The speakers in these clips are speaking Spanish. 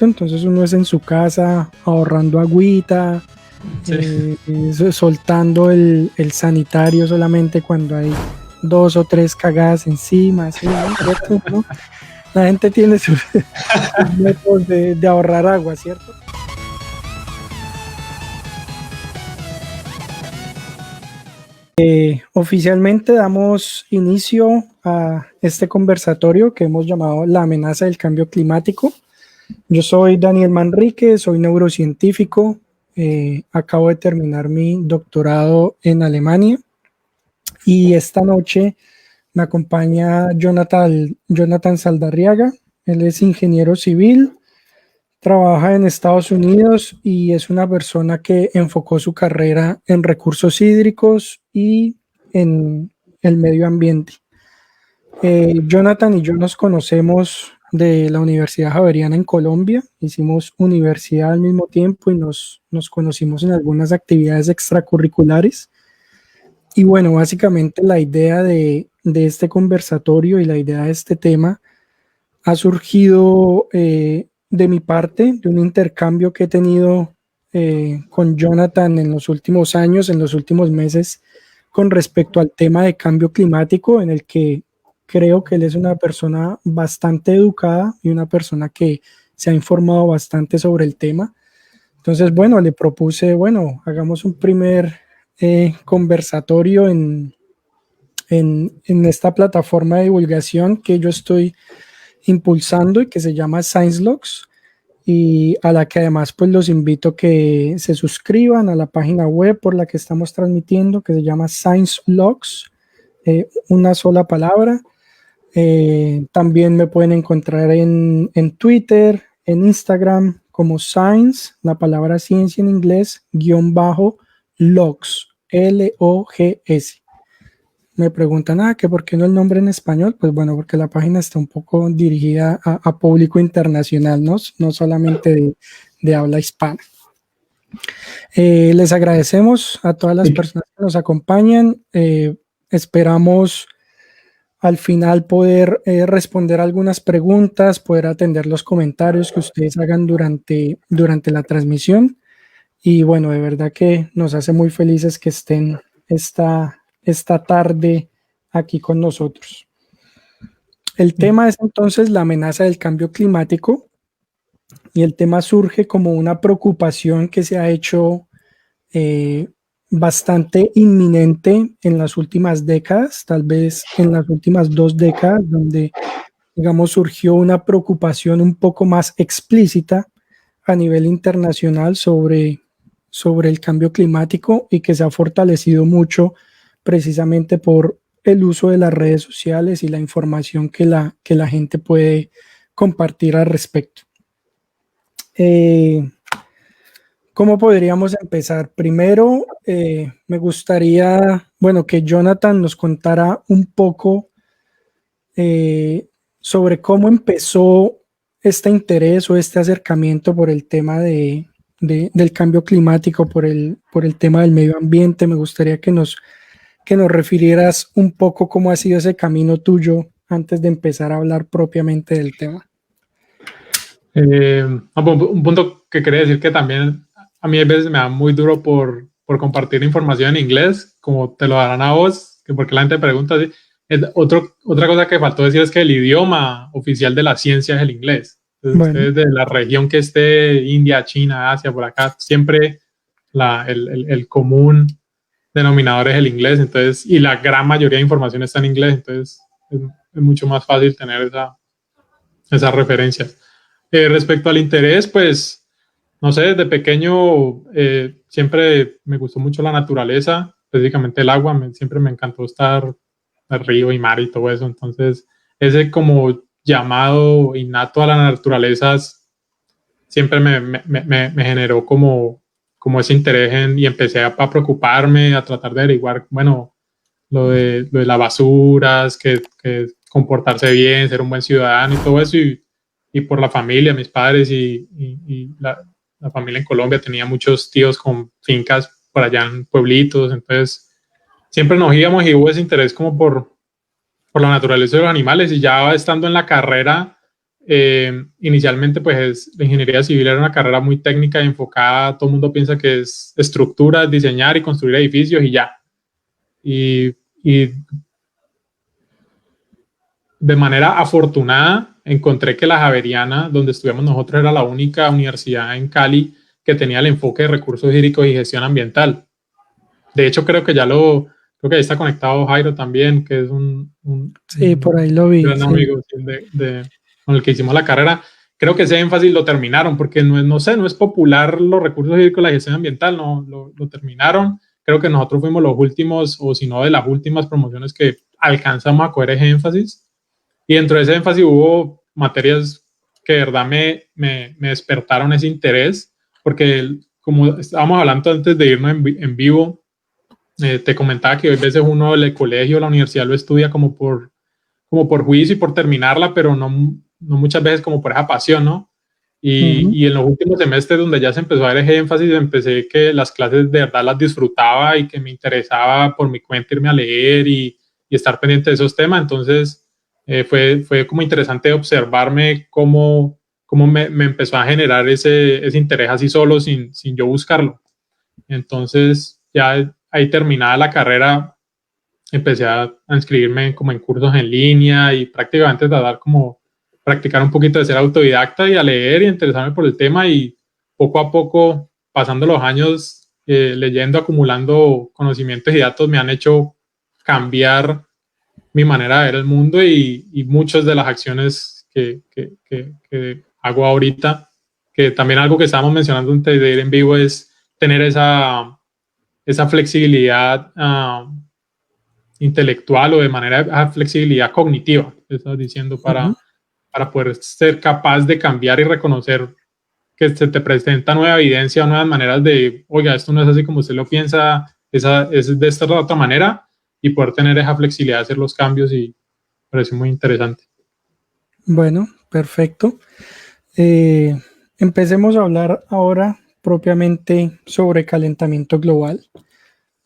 ¿cierto? Entonces uno es en su casa ahorrando agüita, Sí. soltando el sanitario solamente cuando hay 2 o 3 cagadas encima, ¿sí? ¿No? ¿Cierto? ¿No? La gente tiene sus métodos de ahorrar agua, ¿cierto? Oficialmente damos inicio a este conversatorio que hemos llamado La amenaza del cambio climático. Yo soy Daniel Manrique, soy neurocientífico, acabo de terminar mi doctorado en Alemania y esta noche me acompaña Jonathan Saldarriaga. Él es ingeniero civil, trabaja en Estados Unidos y es una persona que enfocó su carrera en recursos hídricos y en el medio ambiente. Jonathan y yo nos conocemos de la Universidad Javeriana en Colombia, hicimos universidad al mismo tiempo y nos conocimos en algunas actividades extracurriculares. Y bueno, básicamente la idea de este conversatorio y la idea de este tema ha surgido de mi parte, de un intercambio que he tenido con Jonathan en los últimos años, en los últimos meses, con respecto al tema de cambio climático, en el que creo que él es una persona bastante educada y una persona que se ha informado bastante sobre el tema. Entonces, bueno, le propuse, bueno, hagamos un primer conversatorio en esta plataforma de divulgación que yo estoy impulsando y que se llama ScienceLogs, y a la que además pues los invito a que se suscriban a la página web por la que estamos transmitiendo, que se llama ScienceLogs, una sola palabra. También me pueden encontrar en Twitter, en Instagram como Science, la palabra ciencia en inglés, _logs, LOGS. Me preguntan, que por qué no el nombre en español. Pues bueno, porque la página está un poco dirigida a público internacional, no solamente de habla hispana. Les agradecemos a todas las personas que nos acompañan. Esperamos al final poder responder algunas preguntas, poder atender los comentarios que ustedes hagan durante la transmisión. Y bueno, de verdad que nos hace muy felices que estén esta tarde aquí con nosotros. El tema es entonces la amenaza del cambio climático, y el tema surge como una preocupación que se ha hecho bastante inminente en las últimas décadas, tal vez en las últimas 2 décadas, donde digamos surgió una preocupación un poco más explícita a nivel internacional sobre el cambio climático, y que se ha fortalecido mucho precisamente por el uso de las redes sociales y la información que la gente puede compartir al respecto. ¿Cómo podríamos empezar? Primero, me gustaría, bueno, que Jonathan nos contara un poco sobre cómo empezó este interés o este acercamiento por el tema del cambio climático, por el tema del medio ambiente. Me gustaría que nos refirieras un poco cómo ha sido ese camino tuyo antes de empezar a hablar propiamente del tema. Un punto que quería decir, que también a mí a veces me da muy duro por compartir información en inglés, como te lo darán a vos, que porque la gente pregunta. Otra cosa que faltó decir es que el idioma oficial de la ciencia es el inglés. Entonces, Bueno, ustedes de la región que esté, India, China, Asia, por acá, siempre el común denominador es el inglés. Entonces, y la gran mayoría de información está en inglés, entonces es mucho más fácil tener esa referencia. Respecto al interés, pues, no sé, desde pequeño siempre me gustó mucho la naturaleza, específicamente el agua. Siempre me encantó estar el río y mar y todo eso. Entonces, ese como llamado innato a la naturaleza siempre me generó como ese interés y empecé a preocuparme, a tratar de averiguar, bueno, lo de las basuras, que comportarse bien, ser un buen ciudadano y todo eso. Y por la familia, mis padres y la familia en Colombia tenía muchos tíos con fincas por allá en pueblitos. Entonces, siempre nos íbamos y hubo ese interés como por la naturaleza de los animales. Y ya estando en la carrera, inicialmente pues la ingeniería civil era una carrera muy técnica y enfocada, todo el mundo piensa que es estructuras, diseñar y construir edificios y ya. Y de manera afortunada encontré que la Javeriana, donde estudiamos nosotros, era la única universidad en Cali que tenía el enfoque de recursos hídricos y gestión ambiental. De hecho, creo que ahí está conectado Jairo también, que es Sí, por ahí lo vi. gran Sí. amigo con el que hicimos la carrera. Creo que ese énfasis lo terminaron, porque no es popular los recursos hídricos y la gestión ambiental, no, lo terminaron. Creo que nosotros fuimos los últimos, o si no de las últimas promociones que alcanzamos a coger ese énfasis. Y dentro de ese énfasis hubo materias que de verdad me despertaron ese interés, porque como estábamos hablando antes de irnos en vivo, te comentaba que a veces uno del colegio, la universidad lo estudia como por juicio y por terminarla, pero no muchas veces como por esa pasión, ¿no? Y en los últimos semestres donde ya se empezó a ver ese énfasis, empecé que las clases de verdad las disfrutaba y que me interesaba por mi cuenta irme a leer y estar pendiente de esos temas. Entonces fue como interesante observarme cómo me empezó a generar ese interés así solo sin yo buscarlo. Entonces ya ahí terminada la carrera empecé a inscribirme como en cursos en línea y prácticamente tratar como practicar un poquito de ser autodidacta y a leer y interesarme por el tema, y poco a poco, pasando los años, leyendo, acumulando conocimientos y datos, me han hecho cambiar mi manera de ver el mundo, y muchas de las acciones que hago ahorita, que también algo que estábamos mencionando antes de ir en vivo, es tener esa flexibilidad intelectual, o de manera flexibilidad cognitiva, estás diciendo, para poder ser capaz de cambiar y reconocer que se te presenta nueva evidencia, nuevas maneras de, oiga, esto no es así como usted lo piensa, es de esta otra manera, y poder tener esa flexibilidad de hacer los cambios, y me parece muy interesante. Bueno, perfecto. Empecemos a hablar ahora propiamente sobre calentamiento global.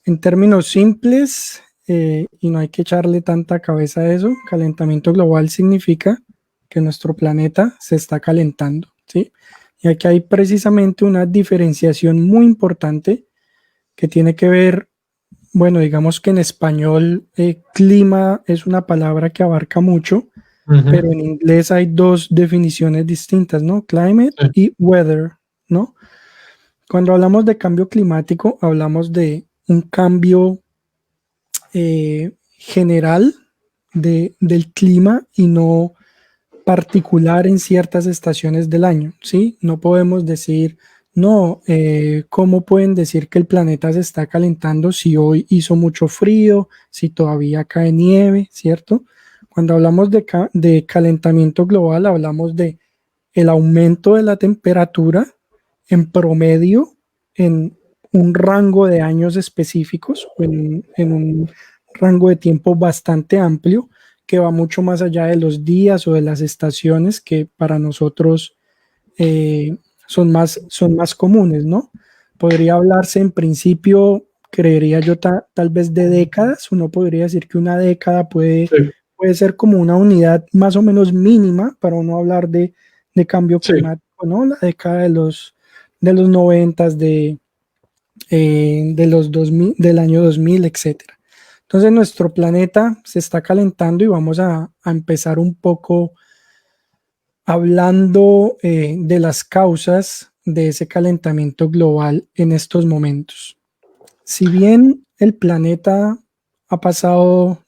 En términos simples, y no hay que echarle tanta cabeza a eso, calentamiento global significa que nuestro planeta se está calentando, ¿sí? Y aquí hay precisamente una diferenciación muy importante que tiene que ver, bueno, digamos que en español clima es una palabra que abarca mucho, pero en inglés hay dos definiciones distintas, ¿no? Climate y weather, ¿no? Cuando hablamos de cambio climático, hablamos de un cambio general del clima y no particular en ciertas estaciones del año, ¿sí? No podemos decir, no, ¿cómo pueden decir que el planeta se está calentando si hoy hizo mucho frío, si todavía cae nieve, ¿cierto? Cuando hablamos de calentamiento global, hablamos de el aumento de la temperatura en promedio en un rango de años específicos, en un rango de tiempo bastante amplio, que va mucho más allá de los días o de las estaciones que para nosotros son más comunes, ¿no? Podría hablarse en principio, creería yo, tal vez de décadas. Uno podría decir que una década puede ser como una unidad más o menos mínima para uno hablar de cambio climático, ¿no? La década de los 90s, de los 2000, del año 2000, etcétera. Entonces nuestro planeta se está calentando y vamos a empezar un poco hablando de las causas de ese calentamiento global en estos momentos. Si bien nuestro planeta ha pasado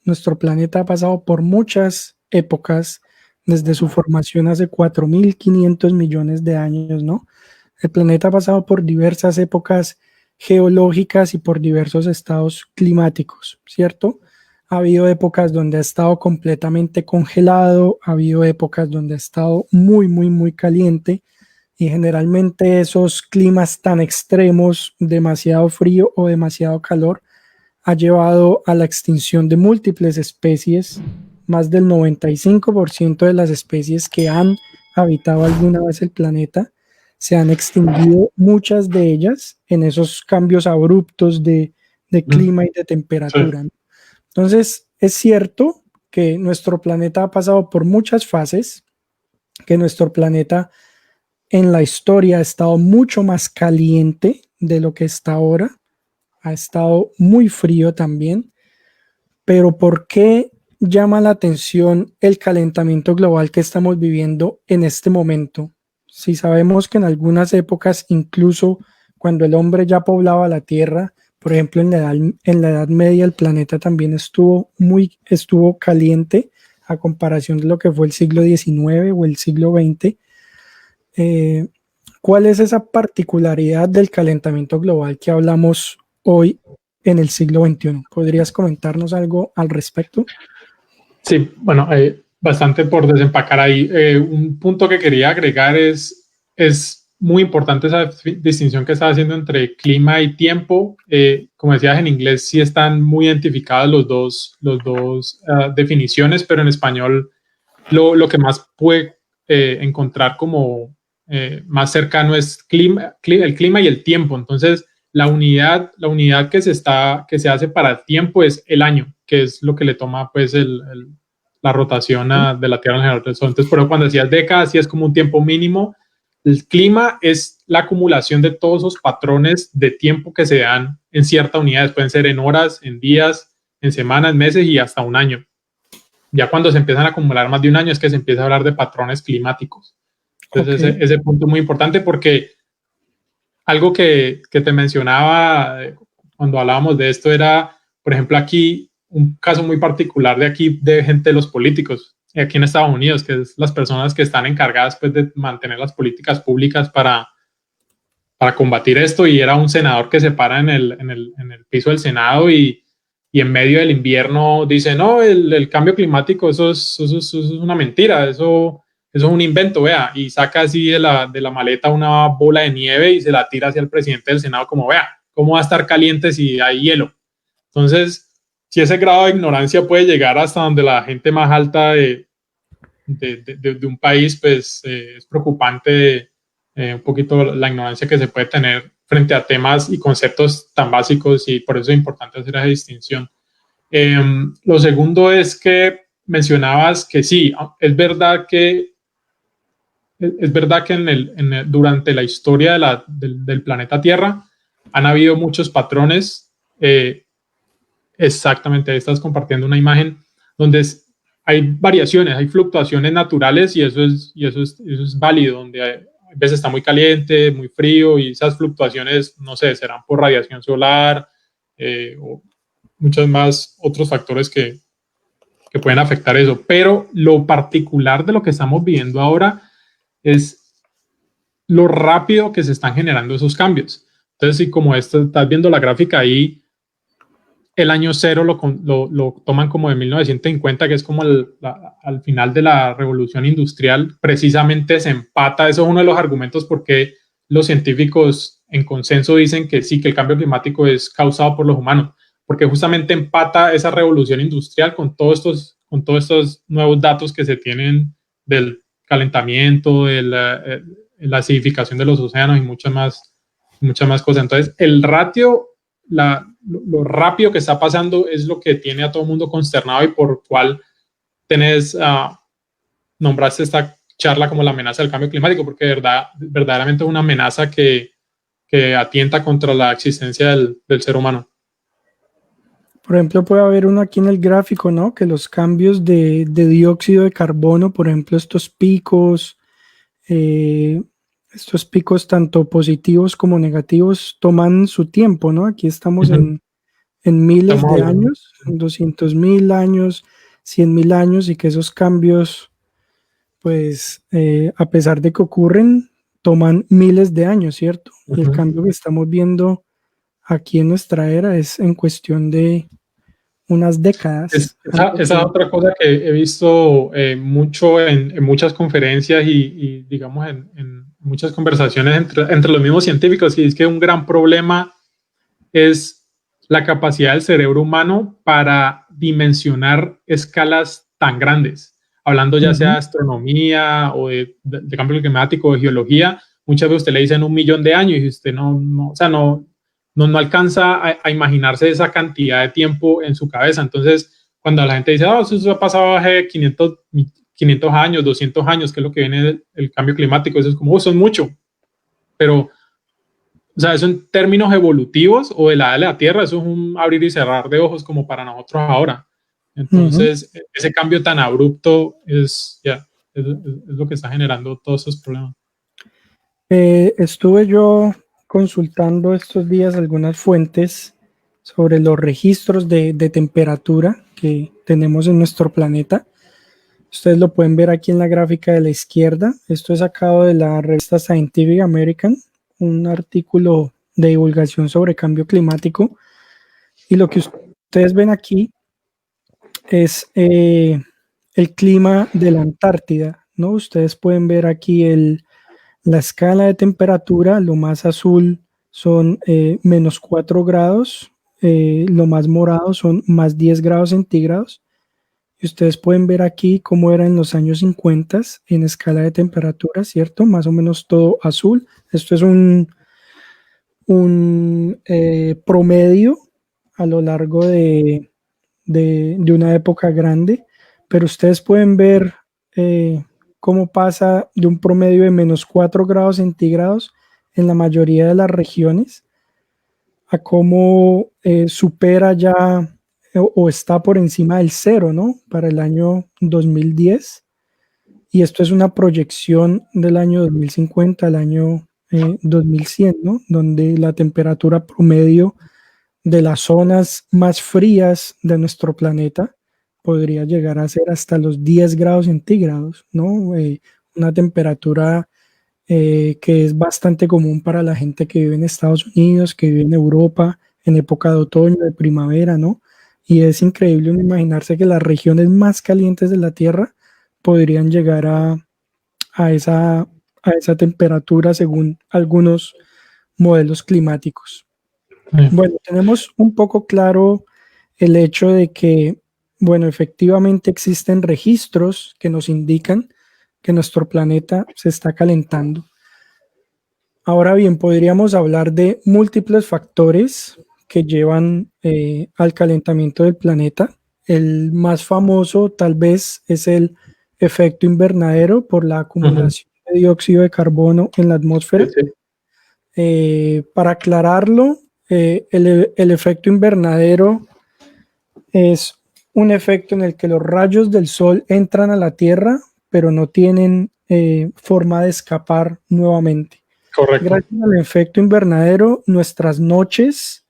por muchas épocas desde su formación hace 4.500 millones de años, ¿no? El planeta ha pasado por diversas épocas geológicas y por diversos estados climáticos, ¿cierto? Ha habido épocas donde ha estado completamente congelado, ha habido épocas donde ha estado muy, muy, muy caliente, y generalmente esos climas tan extremos, demasiado frío o demasiado calor, ha llevado a la extinción de múltiples especies. Más del 95% de las especies que han habitado alguna vez el planeta se han extinguido, muchas de ellas en esos cambios abruptos de clima y de temperatura. Entonces, es cierto que nuestro planeta ha pasado por muchas fases, que nuestro planeta en la historia ha estado mucho más caliente de lo que está ahora, ha estado muy frío también, pero ¿por qué llama la atención el calentamiento global que estamos viviendo en este momento? Si sabemos que en algunas épocas, incluso cuando el hombre ya poblaba la Tierra, por ejemplo en la Edad Media, el planeta también estuvo caliente a comparación de lo que fue el siglo XIX o el siglo XX. Eh, ¿Cuál es esa particularidad del calentamiento global que hablamos hoy en el siglo XXI? ¿Podrías comentarnos algo al respecto? Sí, bueno, bastante por desempacar ahí. Un punto que quería agregar es muy importante esa distinción que estás haciendo entre clima y tiempo. Como decías, en inglés sí están muy identificadas los dos definiciones, pero en español lo que más puede encontrar como más cercano es el clima y el tiempo. Entonces, la unidad que se hace para el tiempo es el año, que es lo que le toma pues la rotación de la Tierra alrededor del Sol. Entonces, pero cuando decías décadas, sí es como un tiempo mínimo. El clima es la acumulación de todos esos patrones de tiempo que se dan en ciertas unidades. Pueden ser en horas, en días, en semanas, meses y hasta un año. Ya cuando se empiezan a acumular más de un año es que se empieza a hablar de patrones climáticos. Entonces, Okay. ese punto es muy importante porque algo que te mencionaba cuando hablábamos de esto era, por ejemplo, aquí un caso muy particular de aquí de gente de los políticos, aquí en Estados Unidos, que es las personas que están encargadas pues, de mantener las políticas públicas para combatir esto, y era un senador que se para en el piso del Senado y en medio del invierno dice, no, el cambio climático, eso es una mentira, eso es un invento, vea, y saca así de la maleta una bola de nieve y se la tira hacia el presidente del Senado como, vea, ¿cómo va a estar caliente si hay hielo? Entonces, si ese grado de ignorancia puede llegar hasta donde la gente más alta de un país, pues es preocupante un poquito la ignorancia que se puede tener frente a temas y conceptos tan básicos, y por eso es importante hacer esa distinción. Lo segundo es que mencionabas que sí, es verdad que durante la historia del planeta Tierra han habido muchos patrones. Exactamente, ahí estás compartiendo una imagen donde hay variaciones, hay fluctuaciones naturales, y eso es válido, donde a veces está muy caliente, muy frío, y esas fluctuaciones, no sé, serán por radiación solar o muchos más otros factores que pueden afectar eso. Pero lo particular de lo que estamos viviendo ahora es lo rápido que se están generando esos cambios. Entonces, si como esto, estás viendo la gráfica ahí, el año cero lo toman como de 1950, que es como al final de la revolución industrial. Precisamente se empata, eso es uno de los argumentos por qué los científicos en consenso dicen que sí, que el cambio climático es causado por los humanos, porque justamente empata esa revolución industrial con todos estos nuevos datos que se tienen del calentamiento, de la acidificación de los océanos y muchas más cosas. Entonces, el ratio, lo rápido que está pasando es lo que tiene a todo el mundo consternado, y por cual nombraste esta charla como la amenaza del cambio climático, porque verdaderamente es una amenaza que atienta contra la existencia del ser humano. Por ejemplo, puede haber uno aquí en el gráfico, ¿no? Que los cambios de dióxido de carbono, por ejemplo, estos picos tanto positivos como negativos toman su tiempo, ¿no? Aquí estamos en miles de años, en 200.000 años, 100.000 años, y que esos cambios, pues, a pesar de que ocurren, toman miles de años, ¿cierto? Y el cambio que estamos viendo aquí en nuestra era es en cuestión de unas décadas. Esa otra cosa que he visto mucho en muchas conferencias y digamos, en muchas conversaciones entre los mismos científicos, y es que un gran problema es la capacidad del cerebro humano para dimensionar escalas tan grandes. Hablando ya sea de astronomía o de cambio climático o de geología, muchas veces usted le dicen 1.000.000 de años y usted no alcanza a imaginarse esa cantidad de tiempo en su cabeza. Entonces, cuando la gente dice, eso ha pasado hace 500 años, 200 años, que es lo que viene el cambio climático. Eso es como, son mucho, pero, o sea, eso en términos evolutivos o de la edad de la Tierra, eso es un abrir y cerrar de ojos como para nosotros ahora. Entonces, ese cambio tan abrupto es lo que está generando todos esos problemas. Estuve yo consultando estos días algunas fuentes sobre los registros de temperatura que tenemos en nuestro planeta. Ustedes lo pueden ver aquí en la gráfica de la izquierda. Esto es sacado de la revista Scientific American, un artículo de divulgación sobre cambio climático. Y lo que ustedes ven aquí es el clima de la Antártida, ¿no? Ustedes pueden ver aquí la escala de temperatura. Lo más azul son menos 4 grados, lo más morado son más 10 grados centígrados. Y ustedes pueden ver aquí cómo era en los años 50 en escala de temperatura, ¿cierto? Más o menos todo azul. Esto es un promedio a lo largo de una época grande, pero ustedes pueden ver cómo pasa de un promedio de menos 4 grados centígrados en la mayoría de las regiones a cómo supera ya o está por encima del cero, ¿no? Para el año 2010. Y esto es una proyección del año 2050 al año 2100, ¿no? Donde la temperatura promedio de las zonas más frías de nuestro planeta podría llegar a ser hasta los 10 grados centígrados, ¿no? Una temperatura que es bastante común para la gente que vive en Estados Unidos, que vive en Europa, en época de otoño, de primavera, ¿no? Y es increíble imaginarse que las regiones más calientes de la Tierra podrían llegar a esa temperatura según algunos modelos climáticos. Bueno, tenemos un poco claro el hecho de que, bueno, efectivamente existen registros que nos indican que nuestro planeta se está calentando. Ahora bien, podríamos hablar de múltiples factores que llevan al calentamiento del planeta. El más famoso tal vez es el efecto invernadero por la acumulación de dióxido de carbono en la atmósfera. Para aclararlo, el efecto invernadero es un efecto en el que los rayos del sol entran a la Tierra, pero no tienen forma de escapar nuevamente. Correcto. Gracias al efecto invernadero, nuestras noches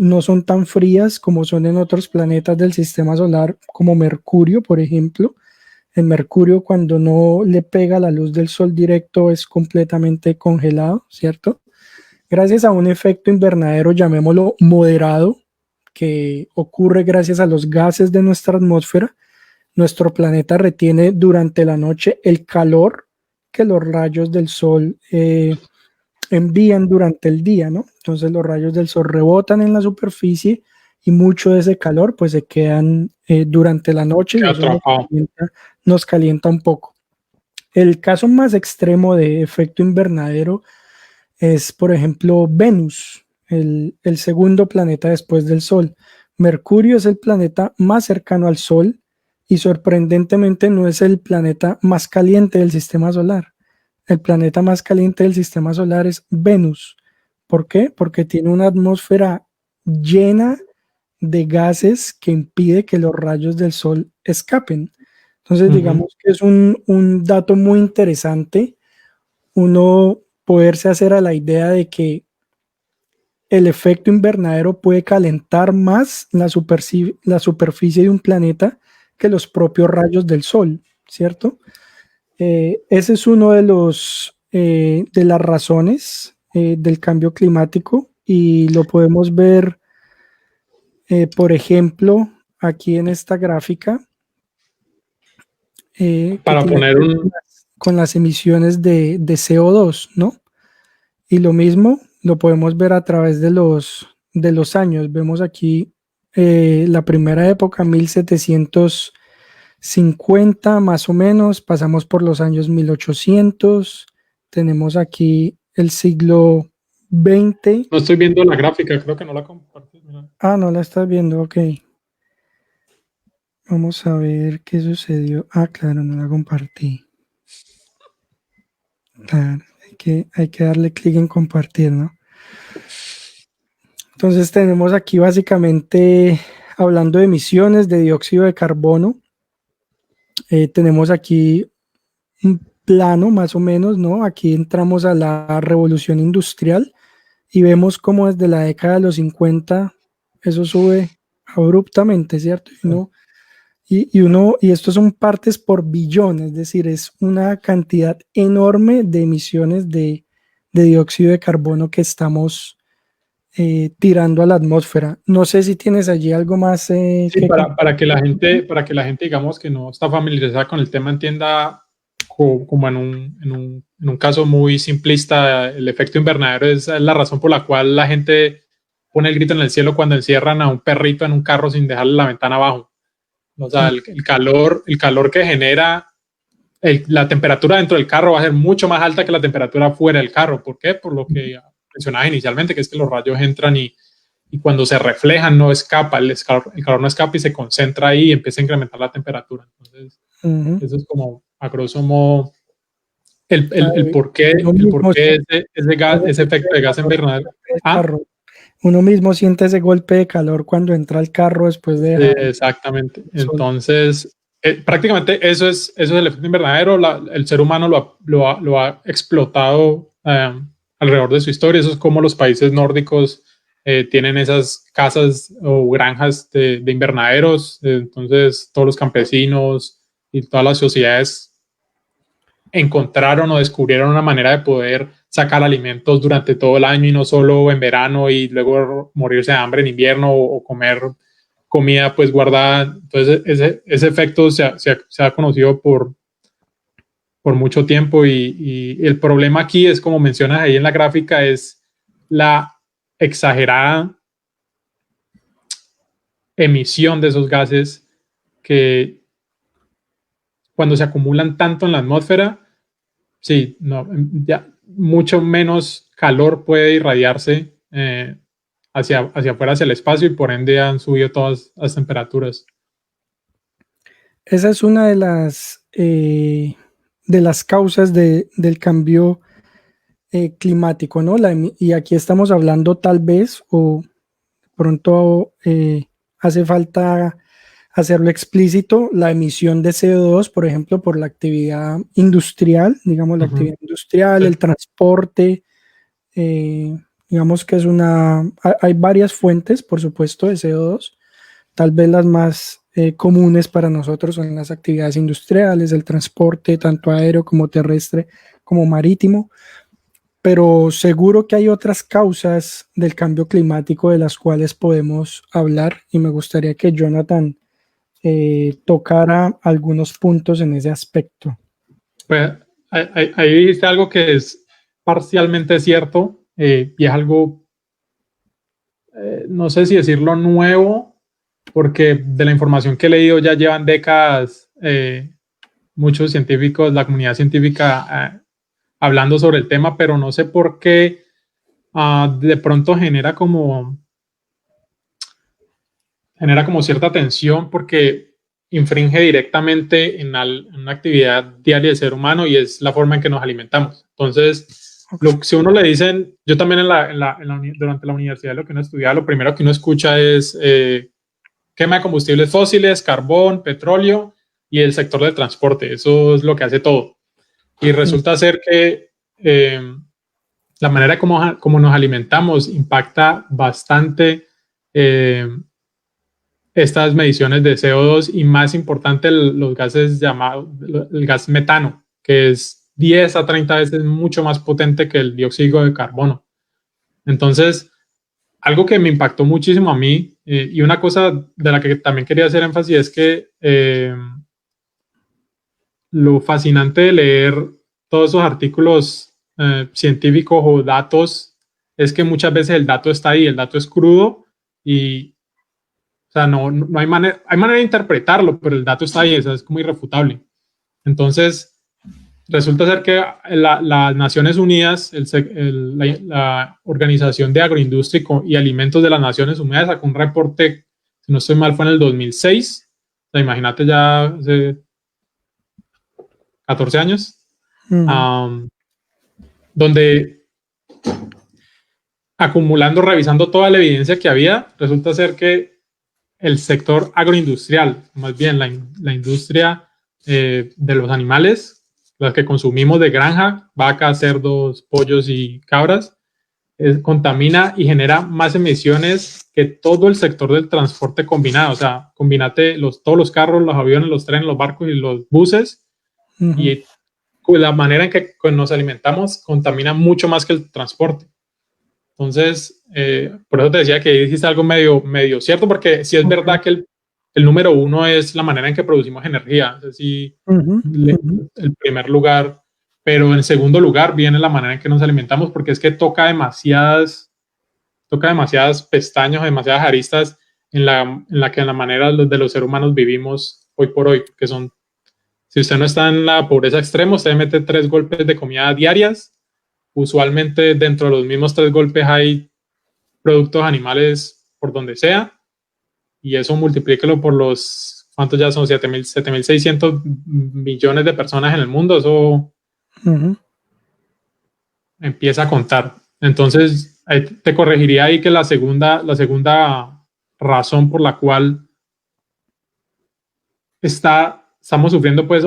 no son tan frías como son en otros planetas del sistema solar, como Mercurio, por ejemplo. En Mercurio, cuando no le pega la luz del sol directo, es completamente congelado, ¿cierto? Gracias a un efecto invernadero, llamémoslo moderado, que ocurre gracias a los gases de nuestra atmósfera, nuestro planeta retiene durante la noche el calor que los rayos del sol envían durante el día, ¿no? Entonces los rayos del sol rebotan en la superficie y mucho de ese calor pues se quedan durante la noche y eso nos calienta un poco. El caso más extremo de efecto invernadero es, por ejemplo, Venus, el segundo planeta después del Sol. Mercurio es el planeta más cercano al Sol y sorprendentemente no es el planeta más caliente del sistema solar. El planeta más caliente del sistema solar es Venus. ¿Por qué? Porque tiene una atmósfera llena de gases que impide que los rayos del Sol escapen. Entonces, digamos que es un dato muy interesante. Uno poderse hacer a la idea de que el efecto invernadero puede calentar más la superficie de un planeta que los propios rayos del sol, ¿cierto? Ese es uno de las razones del cambio climático y lo podemos ver, por ejemplo, aquí en esta gráfica. Para poner con las emisiones de CO2, ¿no? Y lo mismo lo podemos ver a través de los años. Vemos aquí la primera época, 1750 más o menos, pasamos por los años 1800, tenemos aquí el siglo XX. No estoy viendo la gráfica, creo que no la compartí. Ah, no la estás viendo, ok. Vamos a ver qué sucedió. Ah, claro, no la compartí. Claro, hay que darle clic en compartir, ¿no? Entonces tenemos aquí básicamente hablando de emisiones de dióxido de carbono. Tenemos aquí un plano más o menos, ¿no? Aquí entramos a la revolución industrial y vemos cómo desde la década de los 50 eso sube abruptamente, ¿cierto? Y esto son partes por billón, es decir, es una cantidad enorme de emisiones de dióxido de carbono que estamos tirando a la atmósfera. No sé si tienes allí algo más Sí, para que la gente, digamos, que no está familiarizada con el tema, entienda como en un caso muy simplista, el efecto invernadero es la razón por la cual la gente pone el grito en el cielo cuando encierran a un perrito en un carro sin dejarle la ventana abajo. O sea, el calor que genera la temperatura dentro del carro va a ser mucho más alta que la temperatura fuera del carro. ¿Por qué? Por lo que mencionaba inicialmente, que es que los rayos entran y cuando se reflejan no escapa, el calor no escapa y se concentra ahí y empieza a incrementar la temperatura. Entonces, eso es como a grosso modo el por qué ese efecto de gas invernadero. ¿Ah? Uno mismo siente ese golpe de calor cuando entra al carro después de dejar. Exactamente. Entonces, prácticamente eso es el efecto invernadero. El ser humano lo ha explotado alrededor de su historia. Eso es como los países nórdicos tienen esas casas o granjas de invernaderos. Entonces, todos los campesinos y todas las sociedades encontraron o descubrieron una manera de poder sacar alimentos durante todo el año y no solo en verano y luego morirse de hambre en invierno o comer comida pues guardada. Entonces ese efecto se ha conocido por mucho tiempo y el problema aquí es, como mencionas ahí en la gráfica, es la exagerada emisión de esos gases que cuando se acumulan tanto en la atmósfera, sí, no, ya mucho menos calor puede irradiarse hacia afuera, hacia el espacio, y por ende han subido todas las temperaturas. Esa es una de las causas del cambio climático, ¿no? Y aquí estamos hablando tal vez, o pronto hace falta hacerlo explícito, la emisión de CO2, por ejemplo, por la actividad industrial, digamos, la actividad industrial, el transporte, digamos que hay varias fuentes, por supuesto, de CO2, tal vez las más comunes para nosotros son las actividades industriales, el transporte, tanto aéreo como terrestre, como marítimo, pero seguro que hay otras causas del cambio climático de las cuales podemos hablar y me gustaría que Jonathan tocara algunos puntos en ese aspecto. Pues ahí dijiste algo que es parcialmente cierto y es algo, no sé si decirlo nuevo, porque de la información que he leído ya llevan décadas muchos científicos, la comunidad científica hablando sobre el tema, pero no sé por qué de pronto genera como cierta tensión porque infringe directamente en una actividad diaria del ser humano y es la forma en que nos alimentamos. Entonces, si uno le dicen, yo también durante la universidad lo que uno estudiaba, lo primero que uno escucha es quema de combustibles fósiles, carbón, petróleo y el sector del transporte. Eso es lo que hace todo. Y resulta ser que la manera como nos alimentamos impacta bastante estas mediciones de CO2 y, más importante, los gases llamados el gas metano, que es 10 a 30 veces mucho más potente que el dióxido de carbono. Entonces, algo que me impactó muchísimo a mí y una cosa de la que también quería hacer énfasis es que lo fascinante de leer todos esos artículos científicos o datos es que muchas veces el dato está ahí, el dato es crudo y o sea, no hay manera de interpretarlo, pero el dato está ahí, eso es como irrefutable. Entonces, resulta ser que las Naciones Unidas, la Organización de Agroindustria y Alimentos de las Naciones Unidas sacó un reporte, si no estoy mal, fue en el 2006, sea, imagínate ya hace 14 años, donde acumulando, revisando toda la evidencia que había, resulta ser que el sector agroindustrial, más bien la industria de los animales, las que consumimos de granja, vacas, cerdos, pollos y cabras, contamina y genera más emisiones que todo el sector del transporte combinado. O sea, combinate todos los carros, los aviones, los trenes, los barcos y los buses, y la manera en que nos alimentamos contamina mucho más que el transporte. Entonces, por eso te decía que dijiste algo medio cierto, porque sí es verdad que el número uno es la manera en que producimos energía. Es decir, el primer lugar, pero en segundo lugar viene la manera en que nos alimentamos, porque es que toca demasiadas pestañas, demasiadas aristas en la manera de los seres humanos vivimos hoy por hoy, que son, si usted no está en la pobreza extrema, usted mete 3 golpes de comida diarias. Usualmente dentro de los mismos 3 golpes hay productos animales por donde sea, y eso multiplíquelo por los, ¿cuántos ya son? 7.600 millones de personas en el mundo, eso empieza a contar. Entonces, te corregiría ahí que la segunda razón por la cual estamos sufriendo, pues,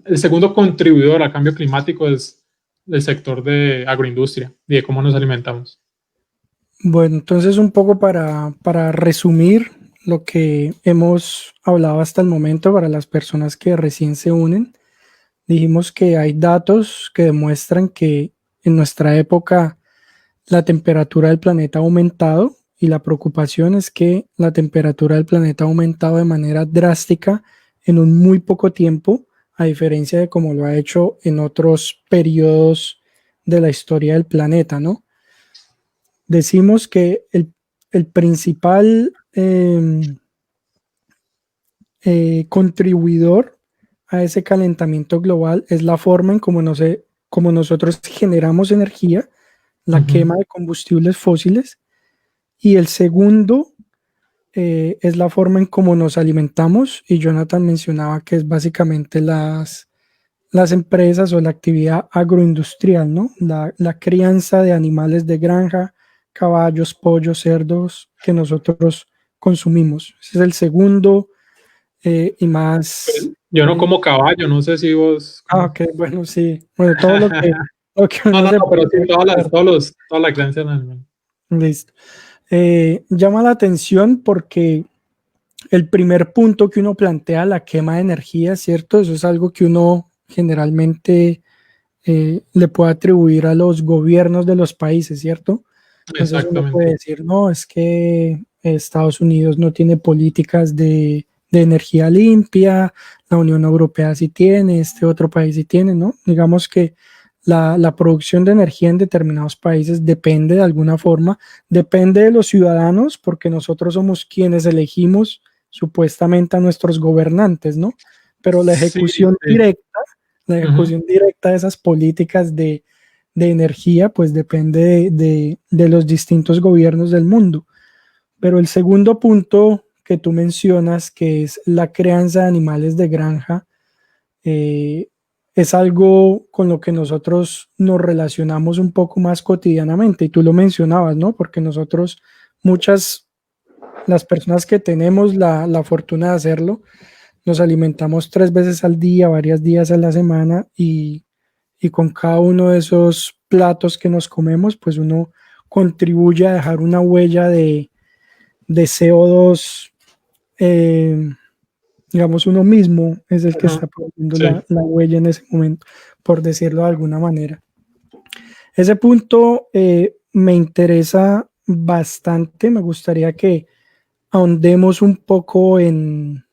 el segundo contribuidor al cambio climático es el sector de agroindustria y de cómo nos alimentamos. Bueno, entonces un poco para resumir lo que hemos hablado hasta el momento para las personas que recién se unen, dijimos que hay datos que demuestran que en nuestra época la temperatura del planeta ha aumentado y la preocupación es que la temperatura del planeta ha aumentado de manera drástica en un muy poco tiempo, a diferencia de como lo ha hecho en otros periodos de la historia del planeta, ¿no? Decimos que el principal contribuidor a ese calentamiento global es la forma en como nosotros generamos energía, la quema de combustibles fósiles, y el segundo es la forma en cómo nos alimentamos, y Jonathan mencionaba que es básicamente las empresas o la actividad agroindustrial, ¿no? La crianza de animales de granja, caballos, pollos, cerdos que nosotros consumimos. Ese es el segundo y más... Yo no como caballo, no sé si vos... ok, bueno, sí. Bueno, todo lo que uno No, se pero sí, puede comer. toda la creencia en animal. Listo. Llama la atención porque el primer punto que uno plantea, la quema de energía, ¿cierto? Eso es algo que uno generalmente le puede atribuir a los gobiernos de los países, ¿cierto? Entonces uno puede Exactamente. decir, no, es que Estados Unidos no tiene políticas de energía limpia, la Unión Europea sí tiene, este otro país sí tiene, ¿no? Digamos que la producción de energía en determinados países depende de alguna forma, depende de los ciudadanos, porque nosotros somos quienes elegimos supuestamente a nuestros gobernantes, ¿no? Pero la Sí, ejecución sí. directa, la ejecución directa de esas políticas de energía, pues depende de los distintos gobiernos del mundo. Pero el segundo punto que tú mencionas, que es la crianza de animales de granja, eh, es algo con lo que nosotros nos relacionamos un poco más cotidianamente. Y tú lo mencionabas, ¿no? Porque nosotros, las personas que tenemos la fortuna de hacerlo, nos alimentamos 3 veces al día, varios días a la semana, y con cada uno de esos platos que nos comemos, pues uno contribuye a dejar una huella de CO2, digamos, uno mismo es el que está poniendo Sí. la huella en ese momento, por decirlo de alguna manera. Ese punto me interesa bastante, me gustaría que ahondemos un poco en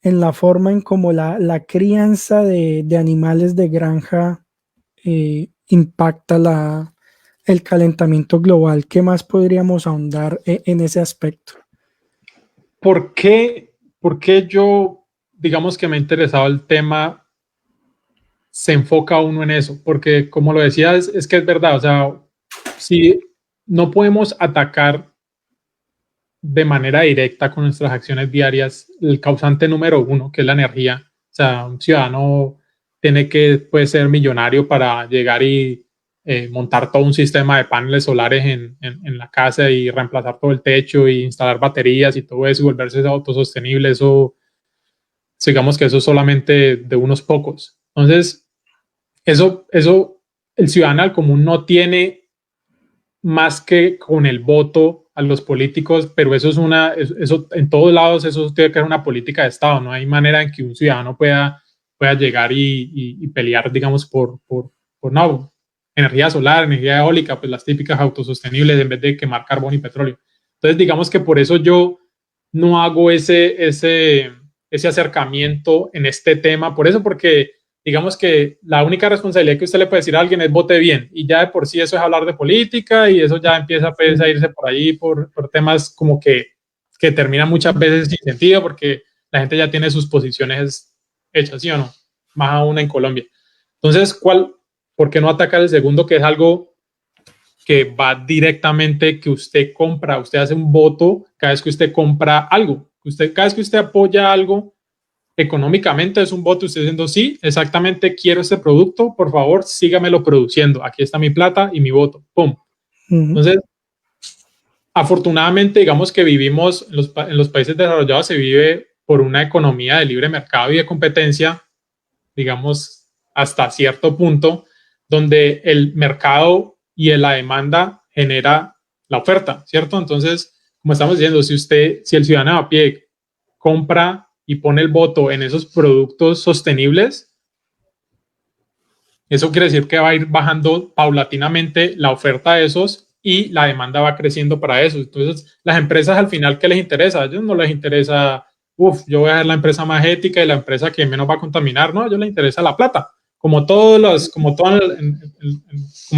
la forma en cómo la crianza de animales de granja impacta el calentamiento global. ¿Qué más podríamos ahondar en ese aspecto? ¿Por qué yo, digamos que me ha interesado el tema, se enfoca uno en eso? Porque como lo decía, es que es verdad, o sea, si no podemos atacar de manera directa con nuestras acciones diarias el causante número uno, que es la energía. O sea, un ciudadano puede ser millonario para llegar y montar todo un sistema de paneles solares en la casa y reemplazar todo el techo y instalar baterías y todo eso y volverse autosostenible. Eso, digamos que eso es solamente de unos pocos. Entonces, eso el ciudadano común no tiene más que con el voto a los políticos, pero eso en todos lados eso tiene que ser una política de Estado. No hay manera en que un ciudadano pueda llegar y pelear, digamos, por no, energía solar, energía eólica, pues las típicas autosostenibles en vez de quemar carbón y petróleo. Entonces, digamos que por eso yo no hago ese acercamiento en este tema, por eso, porque digamos que la única responsabilidad que usted le puede decir a alguien es vote bien, y ya de por sí eso es hablar de política, y eso ya empieza pues, a irse por ahí por temas como que terminan muchas veces sin sentido, porque la gente ya tiene sus posiciones hechas, ¿sí o no? Más aún en Colombia. Entonces, ¿por qué no atacar el segundo, que es algo que va directamente, que usted compra, usted hace un voto cada vez que usted compra algo, cada vez que usted apoya algo económicamente, es un voto, usted diciendo sí, exactamente quiero este producto, por favor sígamelo produciendo, aquí está mi plata y mi voto, pum. Entonces, afortunadamente, digamos que vivimos en los países desarrollados, se vive por una economía de libre mercado y de competencia, digamos, hasta cierto punto, donde el mercado y la demanda genera la oferta, ¿cierto? Entonces, como estamos diciendo, si el ciudadano a pie compra y pone el voto en esos productos sostenibles, eso quiere decir que va a ir bajando paulatinamente la oferta de esos y la demanda va creciendo para eso. Entonces, las empresas al final, ¿qué les interesa? A ellos no les interesa, yo voy a ser la empresa más ética y la empresa que menos va a contaminar, no, a ellos les interesa la plata. Como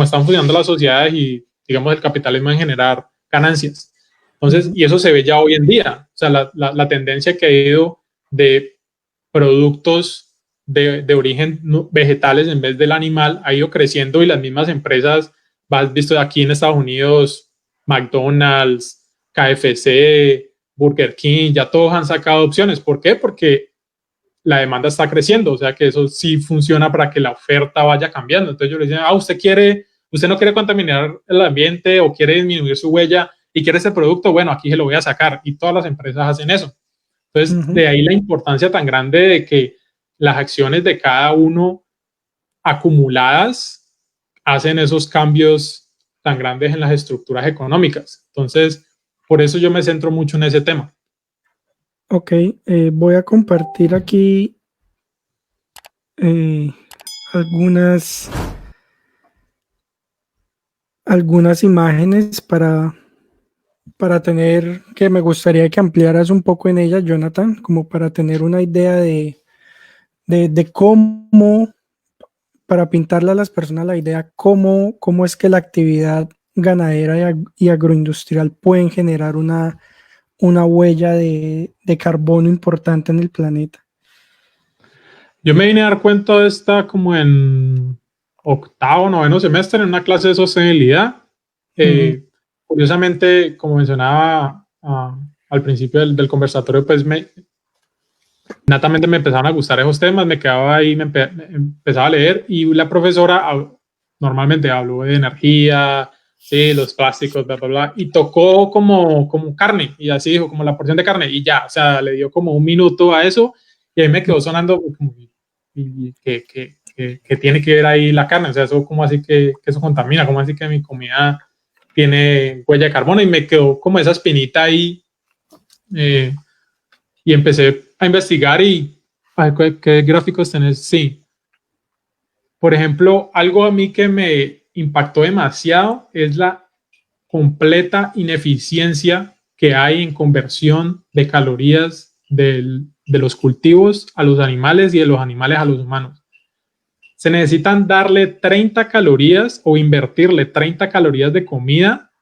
están funcionando las sociedades y, digamos, el capitalismo en generar ganancias. Entonces, y eso se ve ya hoy en día. O sea, la tendencia que ha ido de productos de origen vegetales en vez del animal ha ido creciendo, y las mismas empresas, has visto aquí en Estados Unidos, McDonald's, KFC, Burger King, ya todos han sacado opciones. ¿Por qué? Porque la demanda está creciendo, o sea que eso sí funciona para que la oferta vaya cambiando. Entonces yo le decía, usted no quiere contaminar el ambiente o quiere disminuir su huella y quiere ese producto, bueno, aquí se lo voy a sacar, y todas las empresas hacen eso. Entonces, de ahí la importancia tan grande de que las acciones de cada uno acumuladas hacen esos cambios tan grandes en las estructuras económicas. Entonces, por eso yo me centro mucho en ese tema. Ok, voy a compartir aquí algunas imágenes para tener, que me gustaría que ampliaras un poco en ellas, Jonathan, como para tener una idea de cómo, para pintarle a las personas la idea cómo es que la actividad ganadera y agroindustrial pueden generar una huella de carbono importante en el planeta. Yo me vine a dar cuenta de esta como en octavo, noveno semestre, en una clase de sostenibilidad. Curiosamente, como mencionaba al principio del conversatorio, pues natamente me empezaron a gustar esos temas, me quedaba ahí, me empezaba a leer, y la profesora normalmente habló de energía, sí, los plásticos, bla, bla, bla, y tocó como carne, y así dijo, como la porción de carne, y ya, o sea, le dio como un minuto a eso, y ahí me quedó sonando como que tiene que ver ahí la carne, o sea, eso como así que eso contamina, como así que mi comida tiene huella de carbono, y me quedó como esa espinita ahí, y empecé a investigar y a ver qué gráficos tenés. Sí. Por ejemplo, algo a mí que me impactó demasiado es la completa ineficiencia que hay en conversión de calorías de los cultivos a los animales y de los animales a los humanos. Se necesitan darle 30 calorías o invertirle 30 calorías de comida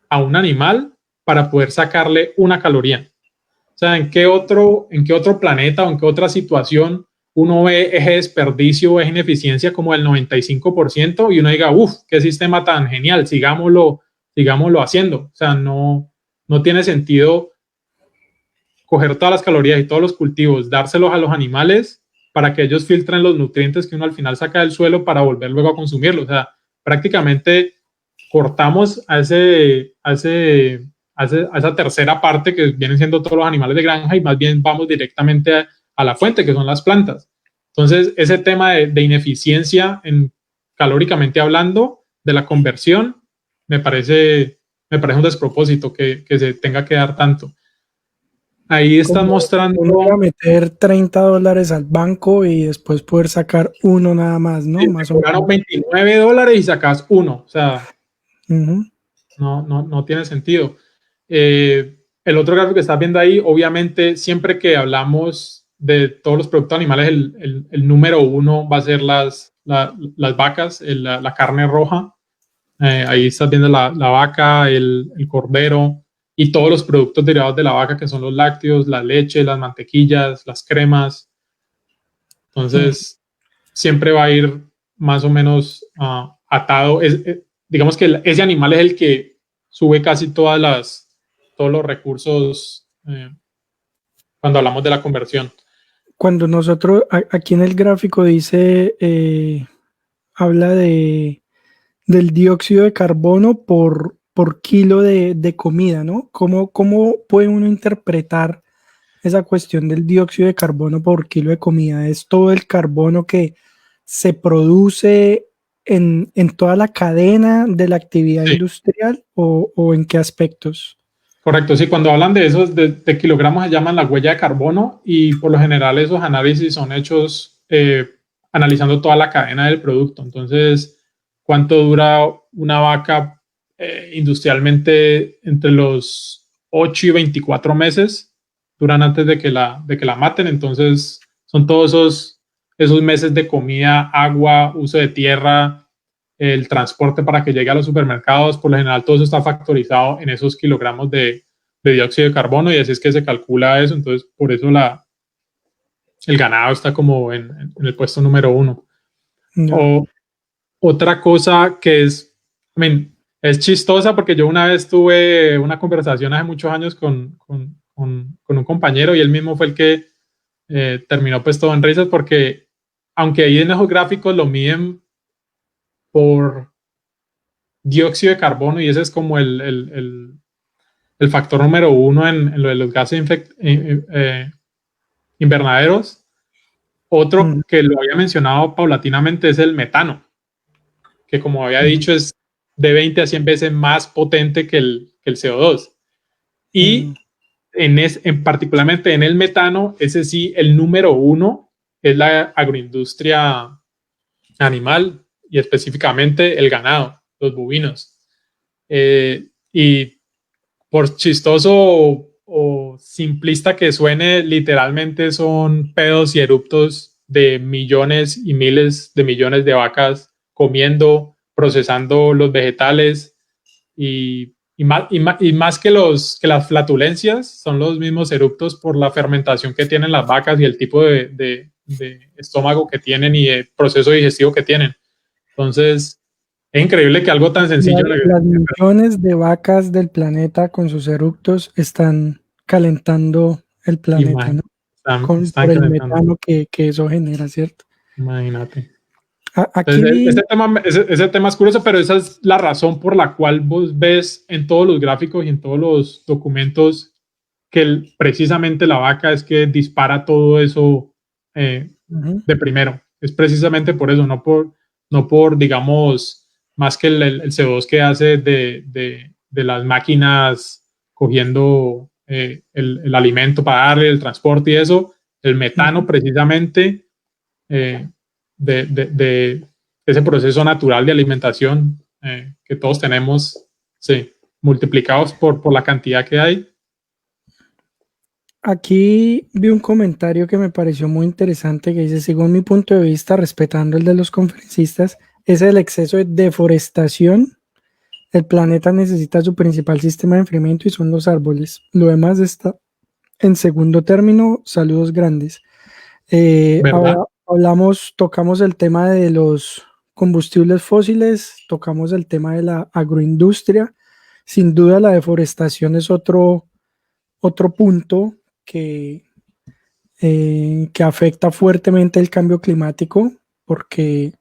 a un animal para poder sacarle una caloría. O sea, ¿en qué otro planeta o en qué otra situación uno ve ese desperdicio o esa ineficiencia como el 95% y uno diga, qué sistema tan genial, sigámoslo haciendo? O sea, no tiene sentido coger todas las calorías y todos los cultivos, dárselos a los animales para que ellos filtren los nutrientes que uno al final saca del suelo para volver luego a consumirlos. O sea, prácticamente cortamos a esa tercera parte que vienen siendo todos los animales de granja y más bien vamos directamente a la fuente, que son las plantas. Entonces, ese tema de ineficiencia calóricamente hablando, de la conversión, me parece un despropósito que se tenga que dar tanto. Ahí están mostrando... Uno a meter $30 al banco y después poder sacar uno nada más, ¿no? Sí, más o menos. $29 y sacas uno. O sea, no tiene sentido. El otro gráfico que estás viendo ahí, obviamente, siempre que hablamos de todos los productos animales, el número uno va a ser las vacas, la carne roja. Ahí estás viendo la vaca, el cordero y todos los productos derivados de la vaca, que son los lácteos, la leche, las mantequillas, las cremas. Entonces, siempre va a ir más o menos atado. Digamos que ese animal es el que sube casi todos los recursos cuando hablamos de la conversión. Cuando nosotros, aquí en el gráfico dice, habla del dióxido de carbono por kilo de comida, ¿no? ¿Cómo puede uno interpretar esa cuestión del dióxido de carbono por kilo de comida? ¿Es todo el carbono que se produce en toda la cadena de la actividad industrial o en qué aspectos? Correcto, sí, cuando hablan de esos de kilogramos se llaman la huella de carbono y por lo general esos análisis son hechos analizando toda la cadena del producto. Entonces, ¿cuánto dura una vaca industrialmente? Entre los 8 y 24 meses duran antes de que la maten. Entonces, son todos esos meses de comida, agua, uso de tierra, el transporte para que llegue a los supermercados. Por lo general todo eso está factorizado en esos kilogramos de dióxido de carbono y así es que se calcula eso. Entonces por eso el ganado está como en el puesto número 1. No. Otra cosa que es chistosa, porque yo una vez tuve una conversación hace muchos años con un compañero y él mismo fue el que terminó pues todo en risas, porque aunque ahí en esos gráficos lo miden por dióxido de carbono y ese es como el factor número 1 en lo de los gases invernaderos. Otro que lo había mencionado paulatinamente es el metano, que como había dicho es de 20 a 100 veces más potente que el CO2. Y particularmente en el metano, ese sí, el número 1 es la agroindustria animal y específicamente el ganado, los bovinos. Y por chistoso o simplista que suene, literalmente son pedos y eruptos de millones y miles de millones de vacas comiendo, procesando los vegetales y más que las flatulencias, son los mismos eruptos por la fermentación que tienen las vacas y el tipo de estómago que tienen y el proceso digestivo que tienen. Entonces, es increíble que algo tan sencillo... Las millones de vacas del planeta con sus eructos están calentando el planeta, ¿no? Por el metano que eso genera, ¿cierto? Imagínate. Aquí ese tema es curioso, pero esa es la razón por la cual vos ves en todos los gráficos y en todos los documentos que precisamente la vaca es que dispara todo eso de primero. Es precisamente por eso, no por digamos, más que el CO2 que hace de las máquinas cogiendo el alimento para darle el transporte y eso, el metano precisamente de ese proceso natural de alimentación que todos tenemos, sí, multiplicados por la cantidad que hay. Aquí vi un comentario que me pareció muy interesante que dice, según mi punto de vista, respetando el de los conferencistas, es el exceso de deforestación. El planeta necesita su principal sistema de enfriamiento y son los árboles. Lo demás está en segundo término. Saludos grandes. Ahora tocamos el tema de los combustibles fósiles, tocamos el tema de la agroindustria. Sin duda la deforestación es otro punto que afecta fuertemente el cambio climático, porque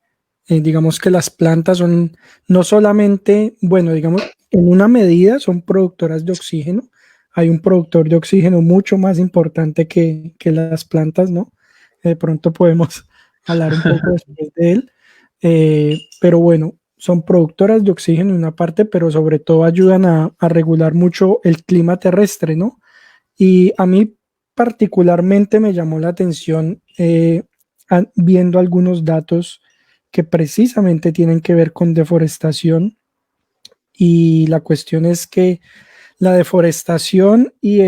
digamos que las plantas son no solamente, bueno, digamos, en una medida son productoras de oxígeno. Hay un productor de oxígeno mucho más importante que las plantas, ¿no? De pronto podemos hablar un poco después de él. Pero bueno, son productoras de oxígeno en una parte, pero sobre todo ayudan a regular mucho el clima terrestre, ¿no? Y a mí particularmente me llamó la atención viendo algunos datos que precisamente tienen que ver con deforestación. Y la cuestión es que la deforestación y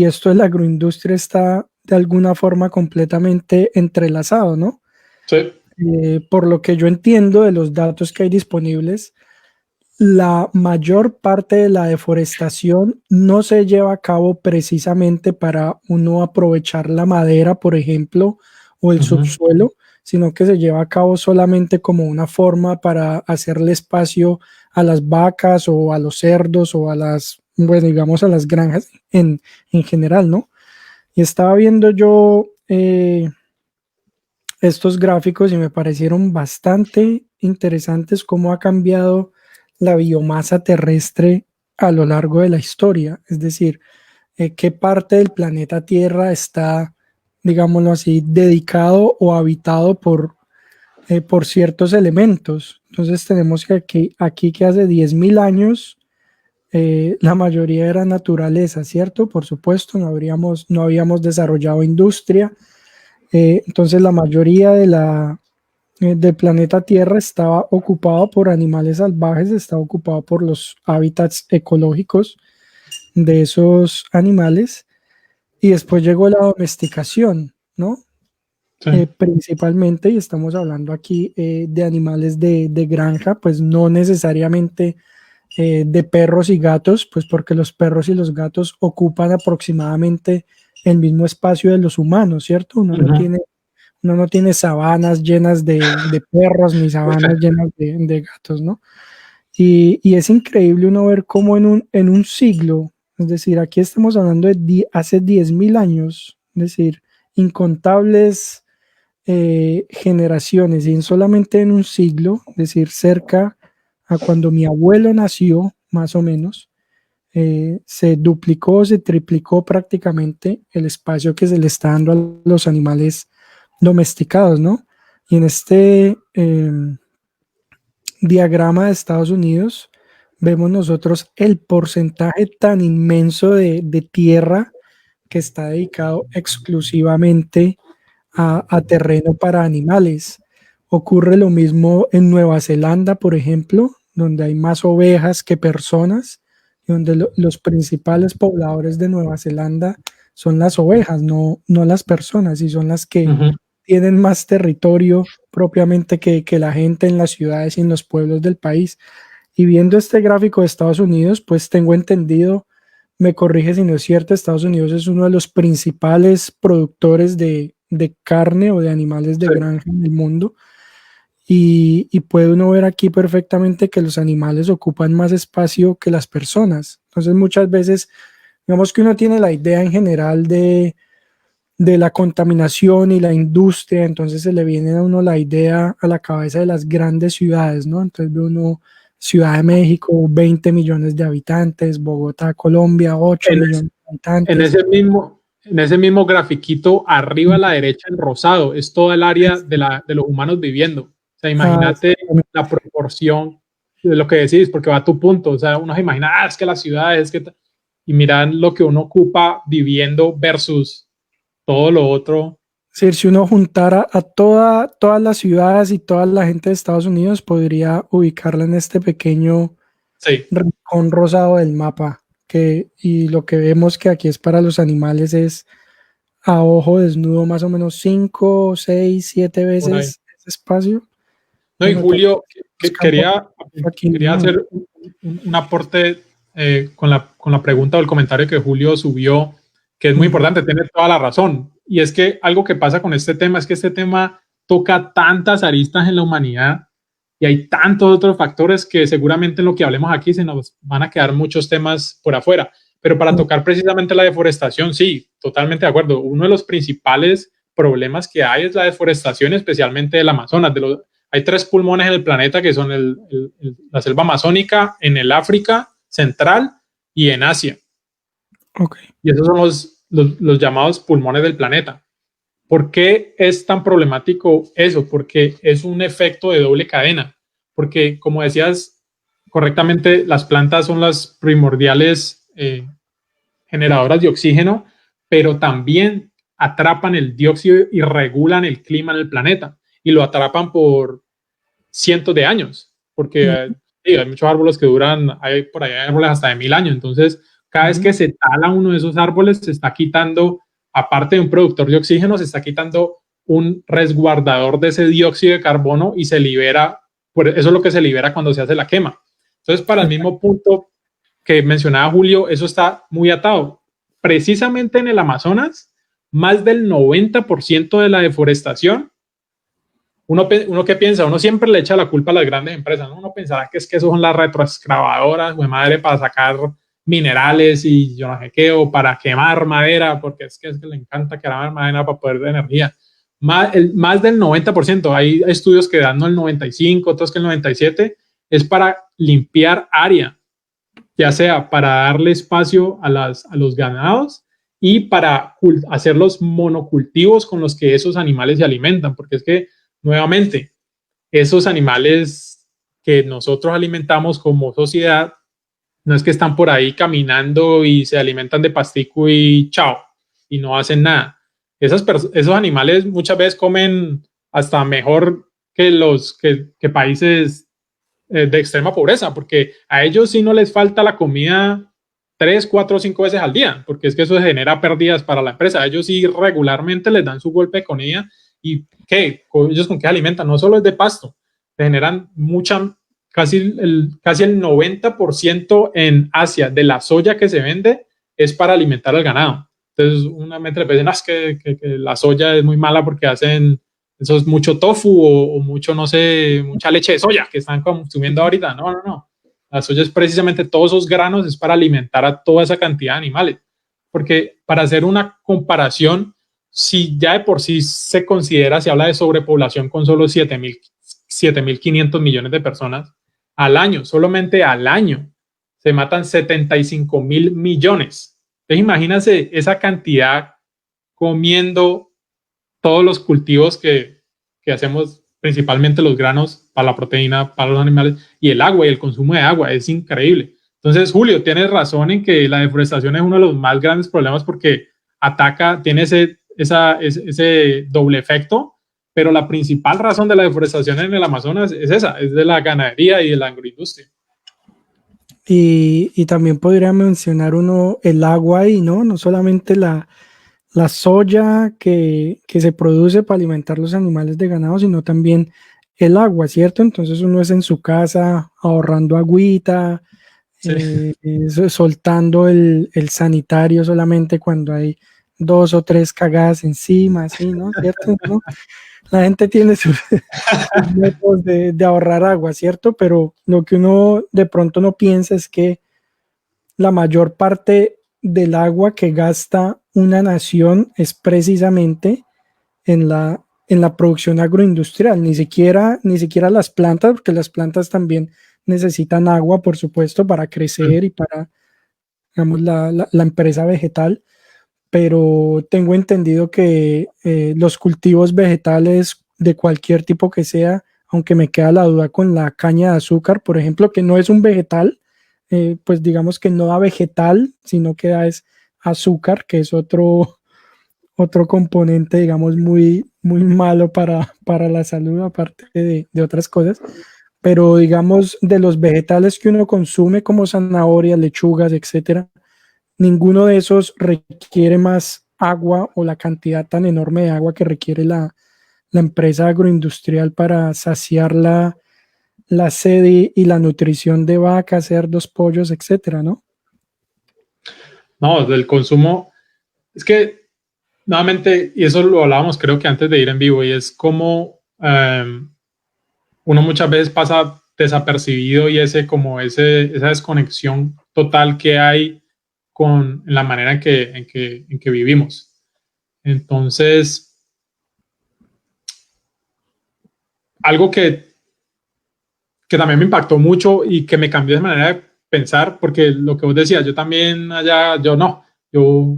esto de la agroindustria está de alguna forma completamente entrelazado, ¿no? Sí. Por lo que yo entiendo de los datos que hay disponibles, la mayor parte de la deforestación no se lleva a cabo precisamente para uno aprovechar la madera, por ejemplo, o el subsuelo, sino que se lleva a cabo solamente como una forma para hacerle espacio a las vacas o a los cerdos o a las, bueno, digamos a las granjas en general, ¿no? Y estaba viendo yo estos gráficos y me parecieron bastante interesantes cómo ha cambiado la biomasa terrestre a lo largo de la historia. Es decir, qué parte del planeta Tierra está, digámoslo así, dedicado o habitado por ciertos elementos. Entonces tenemos que aquí que hace 10.000 años la mayoría era naturaleza, ¿cierto? Por supuesto, no habíamos desarrollado industria. Entonces la mayoría del planeta Tierra estaba ocupado por animales salvajes, estaba ocupado por los hábitats ecológicos de esos animales y después llegó la domesticación, ¿no? Sí. Principalmente, y estamos hablando aquí de animales de granja, pues no necesariamente de perros y gatos, pues porque los perros y los gatos ocupan aproximadamente el mismo espacio de los humanos, ¿cierto? Uno no tiene sabanas llenas de perros ni sabanas llenas de gatos, ¿no? Y es increíble uno ver cómo en un siglo, es decir, aquí estamos hablando de hace 10.000 años, es decir, incontables generaciones y solamente en un siglo, es decir, cerca a cuando mi abuelo nació, más o menos, se duplicó, se triplicó prácticamente el espacio que se le está dando a los animales domesticados, ¿no? Y en este diagrama de Estados Unidos vemos nosotros el porcentaje tan inmenso de tierra que está dedicado exclusivamente a terreno para animales. Ocurre lo mismo en Nueva Zelanda, por ejemplo, donde hay más ovejas que personas, y donde los principales pobladores de Nueva Zelanda son las ovejas, no las personas, y son las que tienen más territorio propiamente que la gente en las ciudades y en los pueblos del país. Y viendo este gráfico de Estados Unidos, pues tengo entendido, me corrige si no es cierto, Estados Unidos es uno de los principales productores de carne o de animales de Sí. granja en el mundo. Y puede uno ver aquí perfectamente que los animales ocupan más espacio que las personas. Entonces muchas veces, digamos que uno tiene la idea en general de la contaminación y la industria, entonces se le viene a uno la idea a la cabeza de las grandes ciudades, ¿no? Entonces ve uno Ciudad de México, 20 millones de habitantes, Bogotá, Colombia, 8 En, millones de en habitantes. ese mismo grafiquito, arriba a la derecha en rosado, es toda el área de los humanos viviendo. O sea, imagínate Exactamente. la proporción de lo que decís, porque va a tu punto. O sea, uno se imagina, es que la ciudad es que... Y miran lo que uno ocupa viviendo versus todo lo otro. Es decir, si uno juntara a todas las ciudades y toda la gente de Estados Unidos, podría ubicarla en este pequeño Sí, rincón rosado del mapa. Y lo que vemos que aquí es para los animales es a ojo desnudo más o menos 5, 6, 7 por ahí. veces ese espacio. No, y Julio, Los campos quería, aquí quería no. hacer un aporte con la pregunta o el comentario que Julio subió, que es muy importante, tiene toda la razón. Y es que algo que pasa con este tema es que este tema toca tantas aristas en la humanidad y hay tantos otros factores que seguramente en lo que hablemos aquí se nos van a quedar muchos temas por afuera. Pero para tocar precisamente la deforestación, sí, totalmente de acuerdo. Uno de los principales problemas que hay es la deforestación, especialmente del Amazonas. Hay 3 pulmones en el planeta que son la selva amazónica, en el África central y en Asia. Ok. Y esos son los llamados pulmones del planeta. ¿Por qué es tan problemático eso? Porque es un efecto de doble cadena. Porque, como decías correctamente, las plantas son las primordiales generadoras de oxígeno, pero también atrapan el dióxido y regulan el clima en el planeta. Y lo atrapan por cientos de años, porque hay muchos árboles que duran, hay por ahí árboles hasta de 1000 años. Entonces, cada vez que se tala uno de esos árboles, se está quitando, aparte de un productor de oxígeno, se está quitando un resguardador de ese dióxido de carbono y se libera, pues eso es lo que se libera cuando se hace la quema. Entonces, para el mismo punto que mencionaba Julio, eso está muy atado. Precisamente en el Amazonas, más del 90% de la deforestación, uno que piensa, uno siempre le echa la culpa a las grandes empresas, ¿no? Uno pensará que es que eso son las retroexcavadoras, de madre, para sacar minerales y yo no sé qué, o para quemar madera, porque es que le encanta quemar madera para poder de energía. Más del 90%, hay estudios que dan el 95%, otros que el 97%, es para limpiar área, ya sea para darle espacio a los ganados y para hacer los monocultivos con los que esos animales se alimentan, porque es que, nuevamente, esos animales que nosotros alimentamos como sociedad, no es que están por ahí caminando y se alimentan de pastico y chao, y no hacen nada. Esos animales muchas veces comen hasta mejor que países de extrema pobreza, porque a ellos sí no les falta la comida 3, 4, 5 veces al día, porque es que eso genera pérdidas para la empresa. A ellos sí regularmente les dan su golpe de comida y ¿qué? Ellos con qué alimentan, no solo es de pasto, se generan casi el 90% en Asia de la soya que se vende es para alimentar al ganado. Entonces, una mente le dicen, que la soya es muy mala porque hacen eso es mucho tofu o mucho, no sé, mucha leche de soya que están consumiendo ahorita. No, no, no. La soya es precisamente todos esos granos, es para alimentar a toda esa cantidad de animales. Porque para hacer una comparación, si ya de por sí se considera, se habla de sobrepoblación con solo 7.500 millones de personas, al año, solamente al año, se matan 75.000 millones. Entonces, imagínense esa cantidad comiendo todos los cultivos que hacemos, principalmente los granos para la proteína, para los animales, y el agua y el consumo de agua, es increíble. Entonces, Julio, tienes razón en que la deforestación es uno de los más grandes problemas porque tiene ese doble efecto, pero la principal razón de la deforestación en el Amazonas es esa, es de la ganadería y de la agroindustria. Y también podría mencionar uno el agua ahí, ¿no? No solamente la soya que se produce para alimentar los animales de ganado, sino también el agua, ¿cierto? Entonces uno es en su casa ahorrando agüita, Sí. soltando el sanitario solamente cuando hay 2 o 3 cagadas encima, así, ¿no? ¿Cierto? ¿No? La gente tiene sus métodos de ahorrar agua, ¿cierto? Pero lo que uno de pronto no piensa es que la mayor parte del agua que gasta una nación es precisamente en la producción agroindustrial, ni siquiera las plantas, porque las plantas también necesitan agua, por supuesto, para crecer y para, digamos, la empresa vegetal, pero tengo entendido que los cultivos vegetales de cualquier tipo que sea, aunque me queda la duda con la caña de azúcar, por ejemplo, que no es un vegetal, pues digamos que no da vegetal, sino que da es azúcar, que es otro componente, digamos, muy, muy malo para la salud, aparte de otras cosas. Pero digamos, de los vegetales que uno consume, como zanahorias, lechugas, etcétera, ninguno de esos requiere más agua o la cantidad tan enorme de agua que requiere la empresa agroindustrial para saciar la sed y la nutrición de vacas, cerdos, pollos, etcétera, ¿no? No, del consumo, es que nuevamente, y eso lo hablábamos creo que antes de ir en vivo, y es como uno muchas veces pasa desapercibido y esa desconexión total que hay en la manera en que vivimos. Entonces, algo que también me impactó mucho y que me cambió de manera de pensar, porque lo que vos decías, yo también allá, yo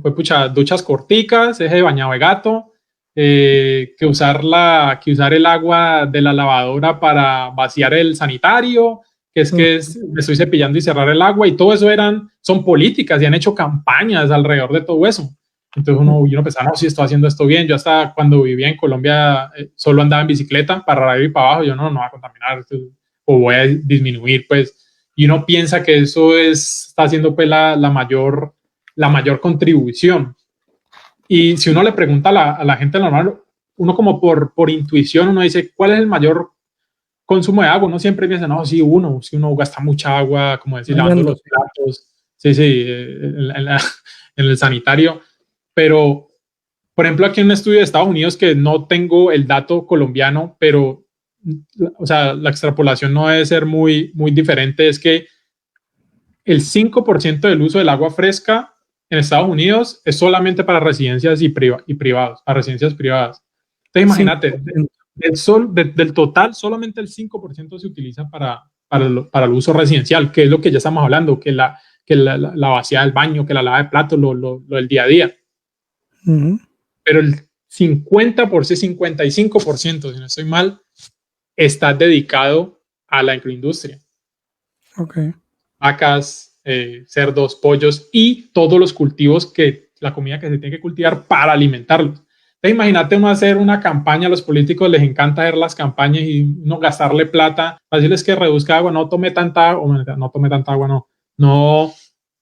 fue pucha, duchas corticas, eje de bañado de gato, que usar el agua de la lavadora para vaciar el sanitario, me estoy cepillando y cerrar el agua, y todo eso son políticas y han hecho campañas alrededor de todo eso. Entonces uno pensaba, no, sí, estoy haciendo esto bien. Yo hasta cuando vivía en Colombia solo andaba en bicicleta para arriba y para abajo. Yo no va a contaminar o voy a disminuir, pues. Y uno piensa que eso está haciendo pues la mayor contribución. Y si uno le pregunta a la gente normal, uno como por intuición, uno dice, ¿cuál es el mayor consumo de agua? Uno siempre piensa, no, si uno gasta mucha agua, como decir, lavando los platos, sí, en el sanitario. Pero, por ejemplo, aquí en un estudio de Estados Unidos, que no tengo el dato colombiano, pero, o sea, la extrapolación no debe ser muy, muy diferente, es que el 5% del uso del agua fresca en Estados Unidos es solamente para residencias y privados, para residencias privadas. Entonces, imagínate, del total, solamente el 5% se utiliza para el uso residencial, que es lo que ya estamos hablando, que la vaciada del baño, que la lava de platos, lo del día a día. Pero el 55%, si no estoy mal, está dedicado a la agroindustria. Vacas, cerdos, pollos y todos los cultivos la comida que se tiene que cultivar para alimentarlos. Entonces, imagínate uno hacer una campaña, a los políticos les encanta ver las campañas y uno gastarle plata, decirles que reduzca agua, no tome tanta agua, no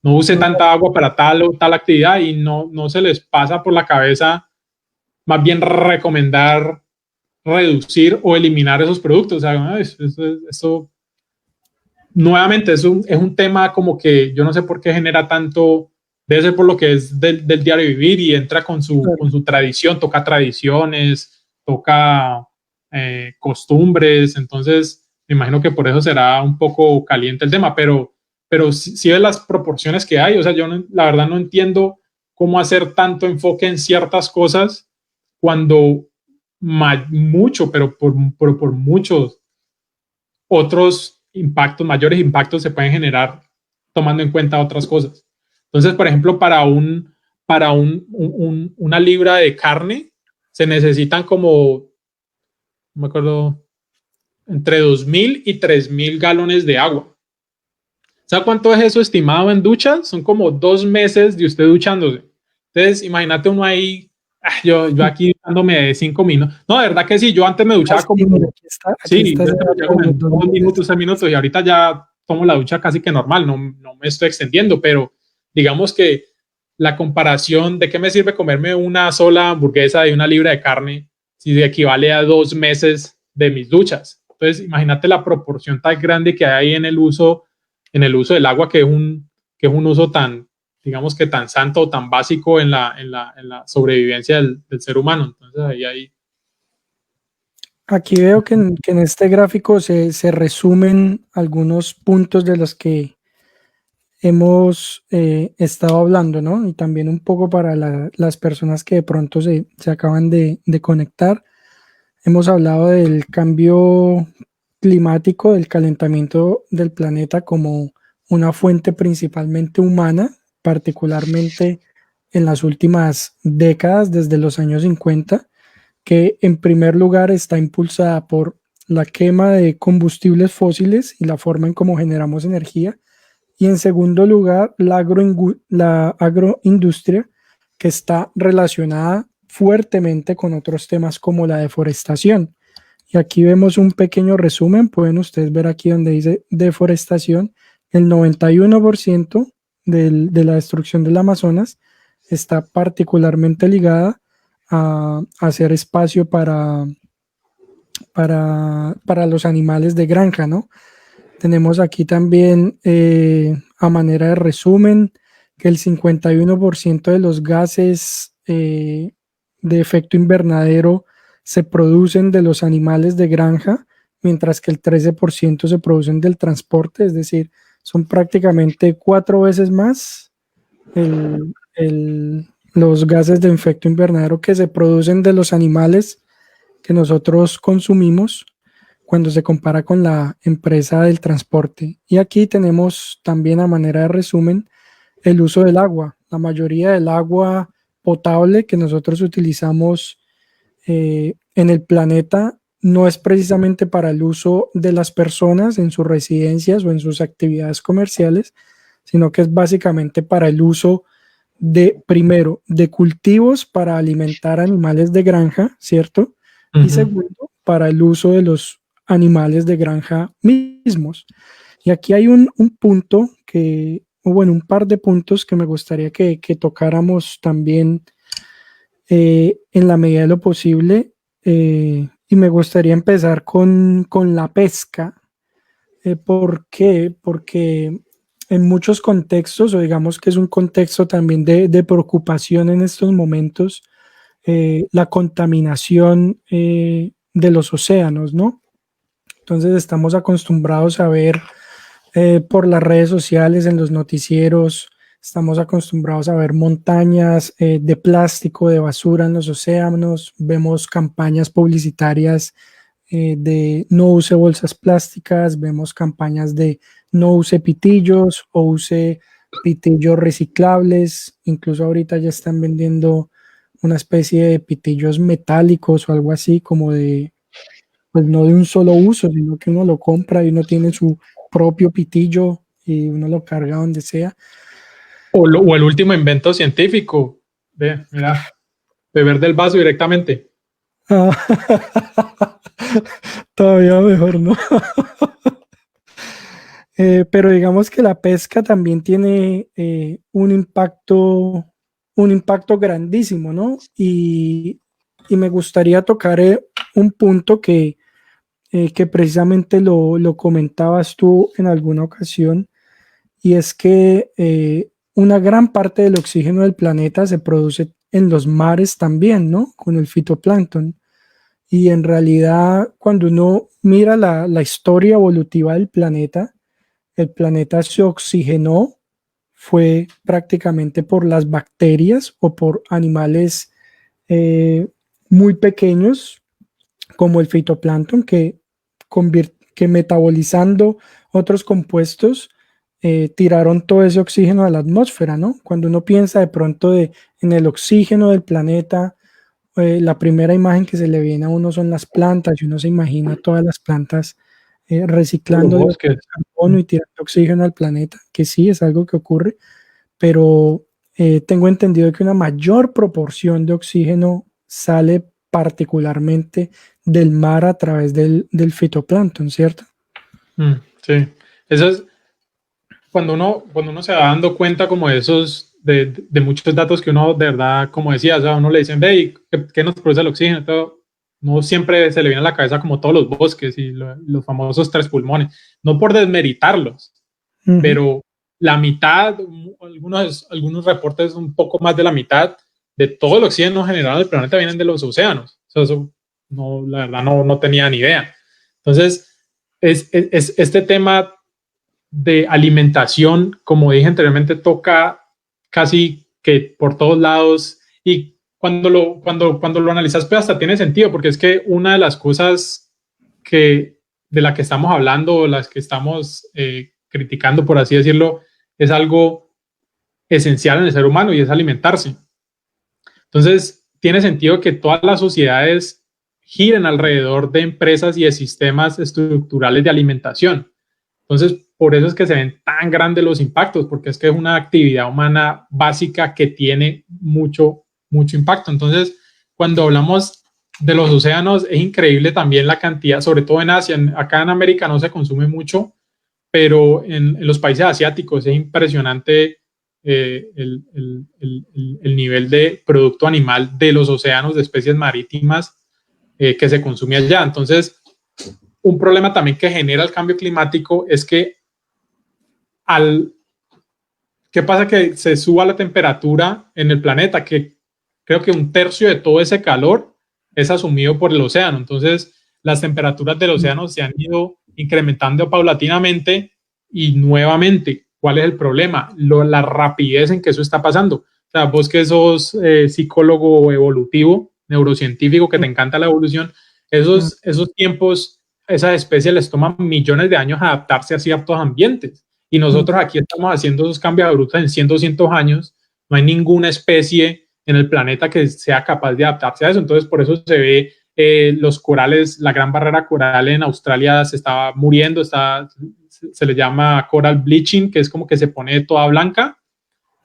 use tanta agua para tal actividad, y no se les pasa por la cabeza más bien recomendar reducir o eliminar esos productos. O sea, eso nuevamente es un tema como que yo no sé por qué genera tanto, debe ser por lo que es del diario vivir, y entra con su tradición, toca tradiciones, toca costumbres. Entonces me imagino que por eso será un poco caliente el tema, pero si ves las proporciones que hay, o sea, yo la verdad no entiendo cómo hacer tanto enfoque en ciertas cosas cuando por muchos otros mayores impactos se pueden generar tomando en cuenta otras cosas. Entonces, por ejemplo, para una libra de carne se necesitan como, no me acuerdo, entre 2.000 y 3.000 galones de agua. ¿Sabe cuánto es eso estimado en duchas? Son como 2 meses de usted duchándose. Entonces, imagínate uno ahí, yo aquí dándome 5 minutos. No, de verdad que sí, yo antes me duchaba como... Aquí está 2 minutos, 3 minutos, y ahorita ya tomo la ducha casi que normal, no me estoy extendiendo, pero digamos que la comparación de qué me sirve comerme una sola hamburguesa de una libra de carne si equivale a 2 meses de mis duchas. Entonces, imagínate la proporción tan grande que hay en el uso del agua, que es un uso tan, digamos que tan santo o tan básico en la sobrevivencia del ser humano. Entonces, ahí Aquí veo que en este gráfico se resumen algunos puntos de los que hemos estado hablando, ¿no? Y también un poco para las personas que de pronto se acaban de conectar. Hemos hablado del cambio climático, del calentamiento del planeta como una fuente principalmente humana, particularmente en las últimas décadas, desde los años 50, que en primer lugar está impulsada por la quema de combustibles fósiles y la forma en cómo generamos energía, y en segundo lugar la agroindustria, que está relacionada fuertemente con otros temas como la deforestación. Y aquí vemos un pequeño resumen, pueden ustedes ver aquí donde dice deforestación, el 91% de la destrucción del Amazonas está particularmente ligada a hacer espacio para los animales de granja, ¿no? Tenemos aquí también, a manera de resumen, que el 51% de los gases de efecto invernadero se producen de los animales de granja, mientras que el 13% se producen del transporte, es decir, son prácticamente 4 veces más los gases de efecto invernadero que se producen de los animales que nosotros consumimos cuando se compara con la empresa del transporte. Y aquí tenemos también a manera de resumen el uso del agua. La mayoría del agua potable que nosotros utilizamos en el planeta no es precisamente para el uso de las personas en sus residencias o en sus actividades comerciales, sino que es básicamente para el uso de, primero, de cultivos para alimentar animales de granja, ¿cierto? Y segundo, para el uso de los animales de granja mismos. Y aquí hay un punto que, o bueno, un par de puntos que me gustaría que tocáramos también en la medida de lo posible. Y me gustaría empezar con la pesca. ¿Por qué? Porque en muchos contextos, o digamos que es un contexto también de preocupación en estos momentos, la contaminación de los océanos, ¿no? Entonces estamos acostumbrados a ver por las redes sociales, en los noticieros, estamos acostumbrados a ver montañas de plástico, de basura en los océanos, vemos campañas publicitarias de no use bolsas plásticas, vemos campañas de no use pitillos o use pitillos reciclables, incluso ahorita ya están vendiendo una especie de pitillos metálicos o algo así como de, pues no de un solo uso, sino que uno lo compra y uno tiene su propio pitillo y uno lo carga donde sea. O el último invento científico, ve, mira, beber del vaso directamente. Ah, todavía mejor, ¿no? Pero digamos que la pesca también tiene un impacto grandísimo, ¿no? Y me gustaría tocar un punto que precisamente lo comentabas tú en alguna ocasión, y es que una gran parte del oxígeno del planeta se produce en los mares también, ¿no? Con el fitoplancton. Y en realidad, cuando uno mira la historia evolutiva del planeta, el planeta se oxigenó fue prácticamente por las bacterias o por animales eh, muy pequeños como el fitoplancton que metabolizando otros compuestos tiraron todo ese oxígeno a la atmósfera, ¿no? Cuando uno piensa de pronto en el oxígeno del planeta, la primera imagen que se le viene a uno son las plantas y uno se imagina todas las plantas reciclando Los bosques. carbono y tirando oxígeno al planeta, que sí es algo que ocurre, pero tengo entendido que una mayor proporción de oxígeno sale particularmente del mar a través del fitoplancton, ¿cierto? Sí, eso es cuando uno se va dando cuenta como de esos, de muchos datos que uno de verdad, como decía, o sea, uno le dicen, ve, ¿qué nos produce el oxígeno? Todo, no siempre se le viene a la cabeza como todos los bosques y los famosos tres pulmones, no por desmeritarlos, pero la mitad, algunos reportes, un poco más de la mitad de todo el oxígeno generado del planeta vienen de los océanos. O sea, eso no, la verdad no tenía ni idea. Entonces, es este tema de alimentación, como dije anteriormente, toca casi que por todos lados y cuando lo analizas, pues hasta tiene sentido, porque es que una de las cosas de la que estamos hablando, las que estamos criticando, por así decirlo, es algo esencial en el ser humano y es alimentarse. Entonces, tiene sentido que todas las sociedades giren alrededor de empresas y de sistemas estructurales de alimentación. Entonces, por eso es que se ven tan grandes los impactos, porque es que es una actividad humana básica que tiene mucho impacto. Entonces, cuando hablamos de los océanos, es increíble también la cantidad, sobre todo en Asia. Acá en América no se consume mucho, pero en los países asiáticos es impresionante el nivel de producto animal de los océanos, de especies marítimas que se consume allá. Entonces, un problema también que genera el cambio climático es que ¿qué pasa? Que se suba la temperatura en el planeta, que creo que un tercio de todo ese calor es asumido por el océano. Entonces, las temperaturas del océano se han ido incrementando paulatinamente y nuevamente. ¿Cuál es el problema? La rapidez en que eso está pasando. O sea, vos que sos psicólogo evolutivo, neurocientífico, que te encanta la evolución, esos tiempos, esas especies les toman millones de años adaptarse a ciertos ambientes. Y nosotros aquí estamos haciendo esos cambios abruptos en 100, 200 años. No hay ninguna especie en el planeta que sea capaz de adaptarse a eso. Entonces, por eso se ve los corales, la gran barrera coral en Australia se está muriendo, se le llama coral bleaching, que es como que se pone toda blanca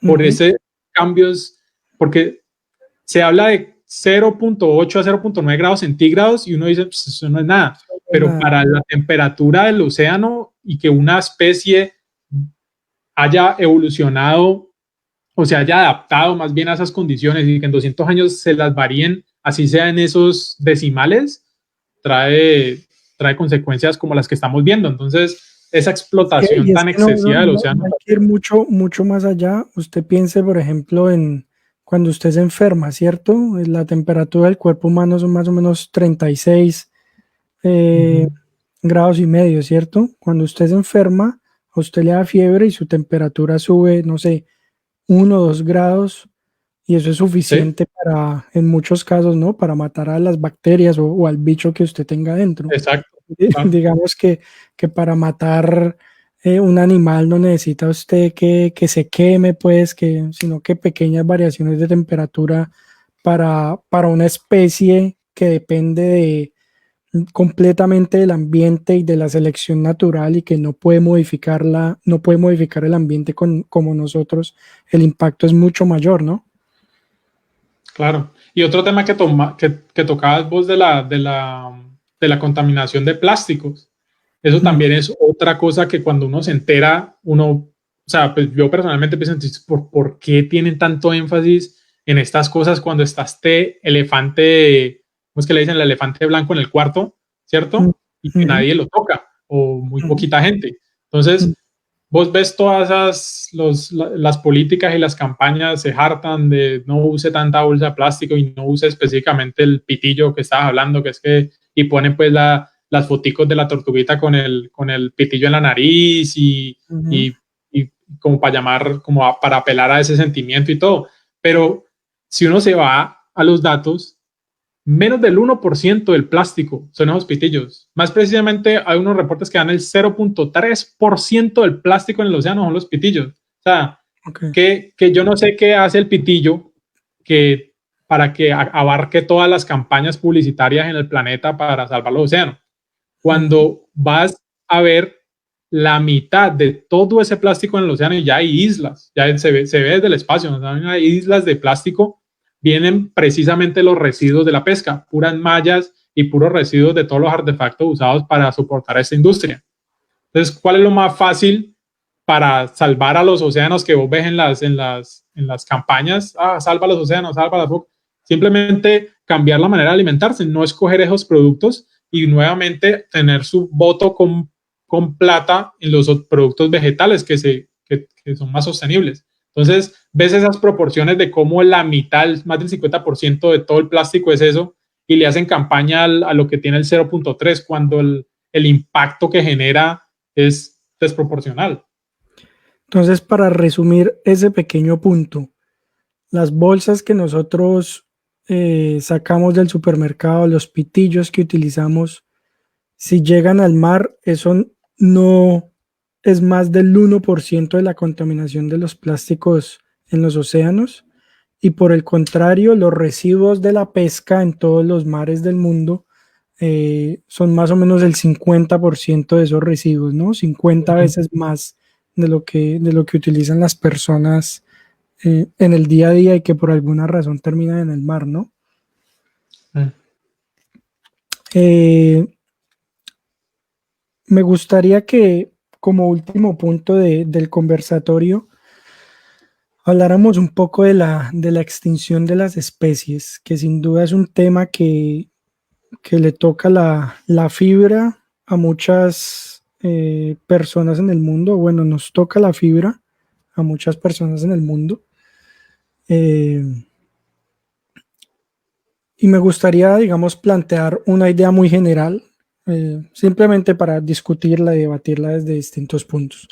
por ese cambios, porque se habla de 0.8 a 0.9 grados centígrados y uno dice, pues eso no es nada, pero para la temperatura del océano y que una especie haya evolucionado o se haya adaptado más bien a esas condiciones y que en 200 años se las varíen, así sea en esos decimales, trae consecuencias como las que estamos viendo. Entonces, esa explotación tan excesiva del océano. No hay que ir mucho más allá. Usted piense, por ejemplo, en cuando usted se enferma, ¿cierto? La temperatura del cuerpo humano son más o menos 36 grados y medio, ¿cierto? Cuando usted se enferma, a usted le da fiebre y su temperatura sube, no sé, 1 o 2 grados, y eso es suficiente para, en muchos casos, ¿no? Para matar a las bacterias o al bicho que usted tenga dentro. Exacto. Digamos que para matar un animal no necesita usted que se queme, pues, sino que pequeñas variaciones de temperatura para una especie que depende completamente del ambiente y de la selección natural y que no puede modificar el ambiente como nosotros, el impacto es mucho mayor, ¿no? Claro. Y otro tema que tocabas vos de la contaminación de plásticos. Eso también es otra cosa que cuando uno se entera, o sea, pues yo personalmente pienso, ¿por qué tienen tanto énfasis en estas cosas cuando está este elefante, ¿cómo es que le dicen? El elefante blanco en el cuarto, ¿cierto? Y que nadie lo toca, o muy poquita gente. Entonces, vos ves todas las políticas y las campañas se hartan de no use tanta bolsa de plástico y no use específicamente el pitillo que estabas hablando, y ponen pues las foticos de la tortuguita con el pitillo en la nariz y como para llamar, para apelar a ese sentimiento y todo. Pero si uno se va a los datos, menos del 1% del plástico son esos pitillos. Más precisamente, hay unos reportes que dan el 0.3% del plástico en el océano son los pitillos. O sea, que yo no sé qué hace el pitillo para que abarque todas las campañas publicitarias en el planeta para salvar los océanos. Cuando vas a ver la mitad de todo ese plástico en el océano, y ya hay islas, ya se ve desde el espacio, ¿no? Hay islas de plástico, vienen precisamente los residuos de la pesca, puras mallas y puros residuos de todos los artefactos usados para soportar esta industria. Entonces, ¿cuál es lo más fácil para salvar a los océanos que vos ves en las campañas? Salva los océanos, salva las bocas. Simplemente cambiar la manera de alimentarse, no escoger esos productos y nuevamente tener su voto con plata en los productos vegetales que son más sostenibles. Entonces, ves esas proporciones de cómo la mitad, más del 50% de todo el plástico es eso, y le hacen campaña a lo que tiene el 0.3 cuando el impacto que genera es desproporcional. Entonces, para resumir ese pequeño punto, las bolsas que nosotros sacamos del supermercado, los pitillos que utilizamos, si llegan al mar, eso no es más del 1% de la contaminación de los plásticos en los océanos, y por el contrario, los residuos de la pesca en todos los mares del mundo son más o menos el 50% de esos residuos, ¿no? 50 veces más de lo que utilizan las personas en el día a día y que por alguna razón terminan en el mar, ¿no? Me gustaría que, como último punto del conversatorio, habláramos un poco de la extinción de las especies, que sin duda es un tema que le toca la fibra a muchas personas en el mundo. Bueno, nos toca la fibra a muchas personas en el mundo. Y me gustaría, digamos, plantear una idea muy general, simplemente para discutirla y debatirla desde distintos puntos.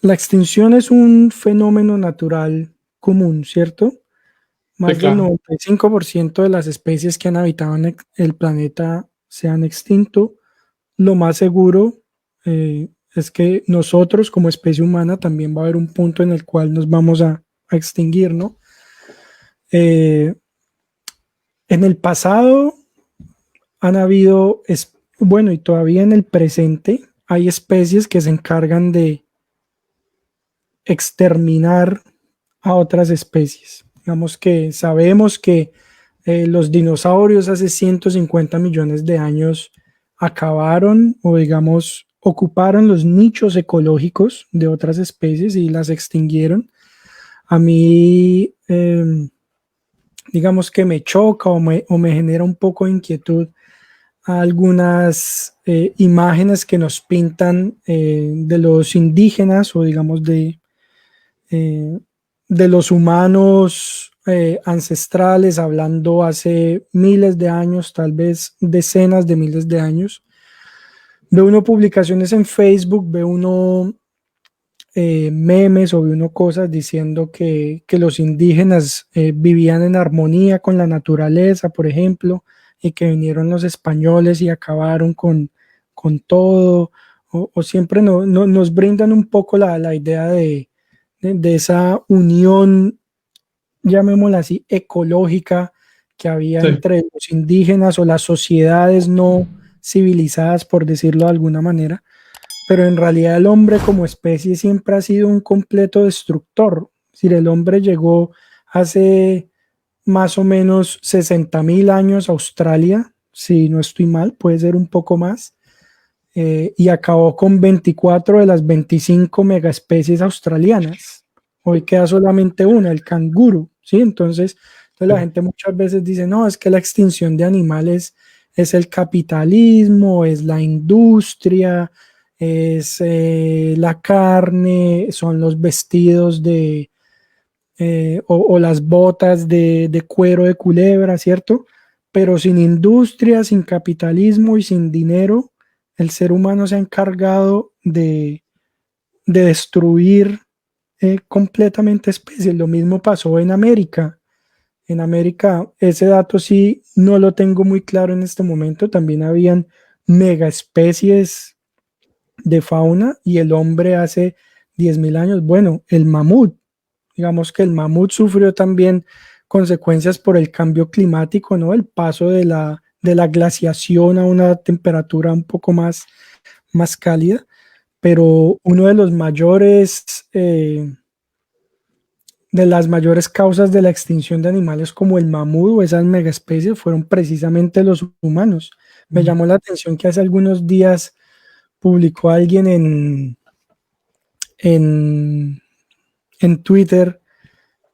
la extinción es un fenómeno natural común, ¿cierto? Sí, Más del claro. 95% de las especies que han habitado en el planeta se han extinto. Lo más seguro es que nosotros como especie humana también va a haber un punto en el cual nos vamos a extinguir, ¿no? Eh, en el pasado han habido, bueno, y todavía en el presente hay especies que se encargan de exterminar a otras especies. Digamos que sabemos que los dinosaurios hace 150 millones de años acabaron o digamos ocuparon los nichos ecológicos de otras especies y las extinguieron. A mí, digamos que me choca o me genera un poco de inquietud algunas imágenes que nos pintan de los indígenas o digamos eh, de los humanos ancestrales, hablando hace miles de años, tal vez decenas de miles de años. Ve uno publicaciones en Facebook, ve uno memes o ve uno cosas diciendo que los indígenas vivían en armonía con la naturaleza, por ejemplo, y que vinieron los españoles y acabaron con todo, o siempre nos brindan un poco la idea de esa unión, llamémosla así, ecológica que había Sí, entre los indígenas o las sociedades no civilizadas, por decirlo de alguna manera, pero en realidad el hombre como especie siempre ha sido un completo destructor. Es decir, el hombre llegó hace más o menos 60.000 años a Australia, si no estoy mal, puede ser un poco más, y acabó con 24 de las 25 megaespecies australianas. Hoy queda solamente una, el canguro, ¿sí? Entonces la sí. gente muchas veces dice, no, es que la extinción de animales es el capitalismo, es la industria, es la carne, son los vestidos o las botas de cuero de culebra, ¿cierto? Pero sin industria, sin capitalismo y sin dinero, el ser humano se ha encargado de destruir completamente especies. Lo mismo pasó en América. En América, ese dato sí no lo tengo muy claro en este momento. También habían mega especies de fauna y el hombre hace 10.000 años, bueno, el mamut, digamos que el mamut sufrió también consecuencias por el cambio climático, ¿no? El paso de la glaciación a una temperatura un poco más cálida, pero uno de las mayores causas de la extinción de animales como el mamut o esas megaespecies fueron precisamente los humanos. Me Mm. llamó la atención que hace algunos días publicó alguien en, en Twitter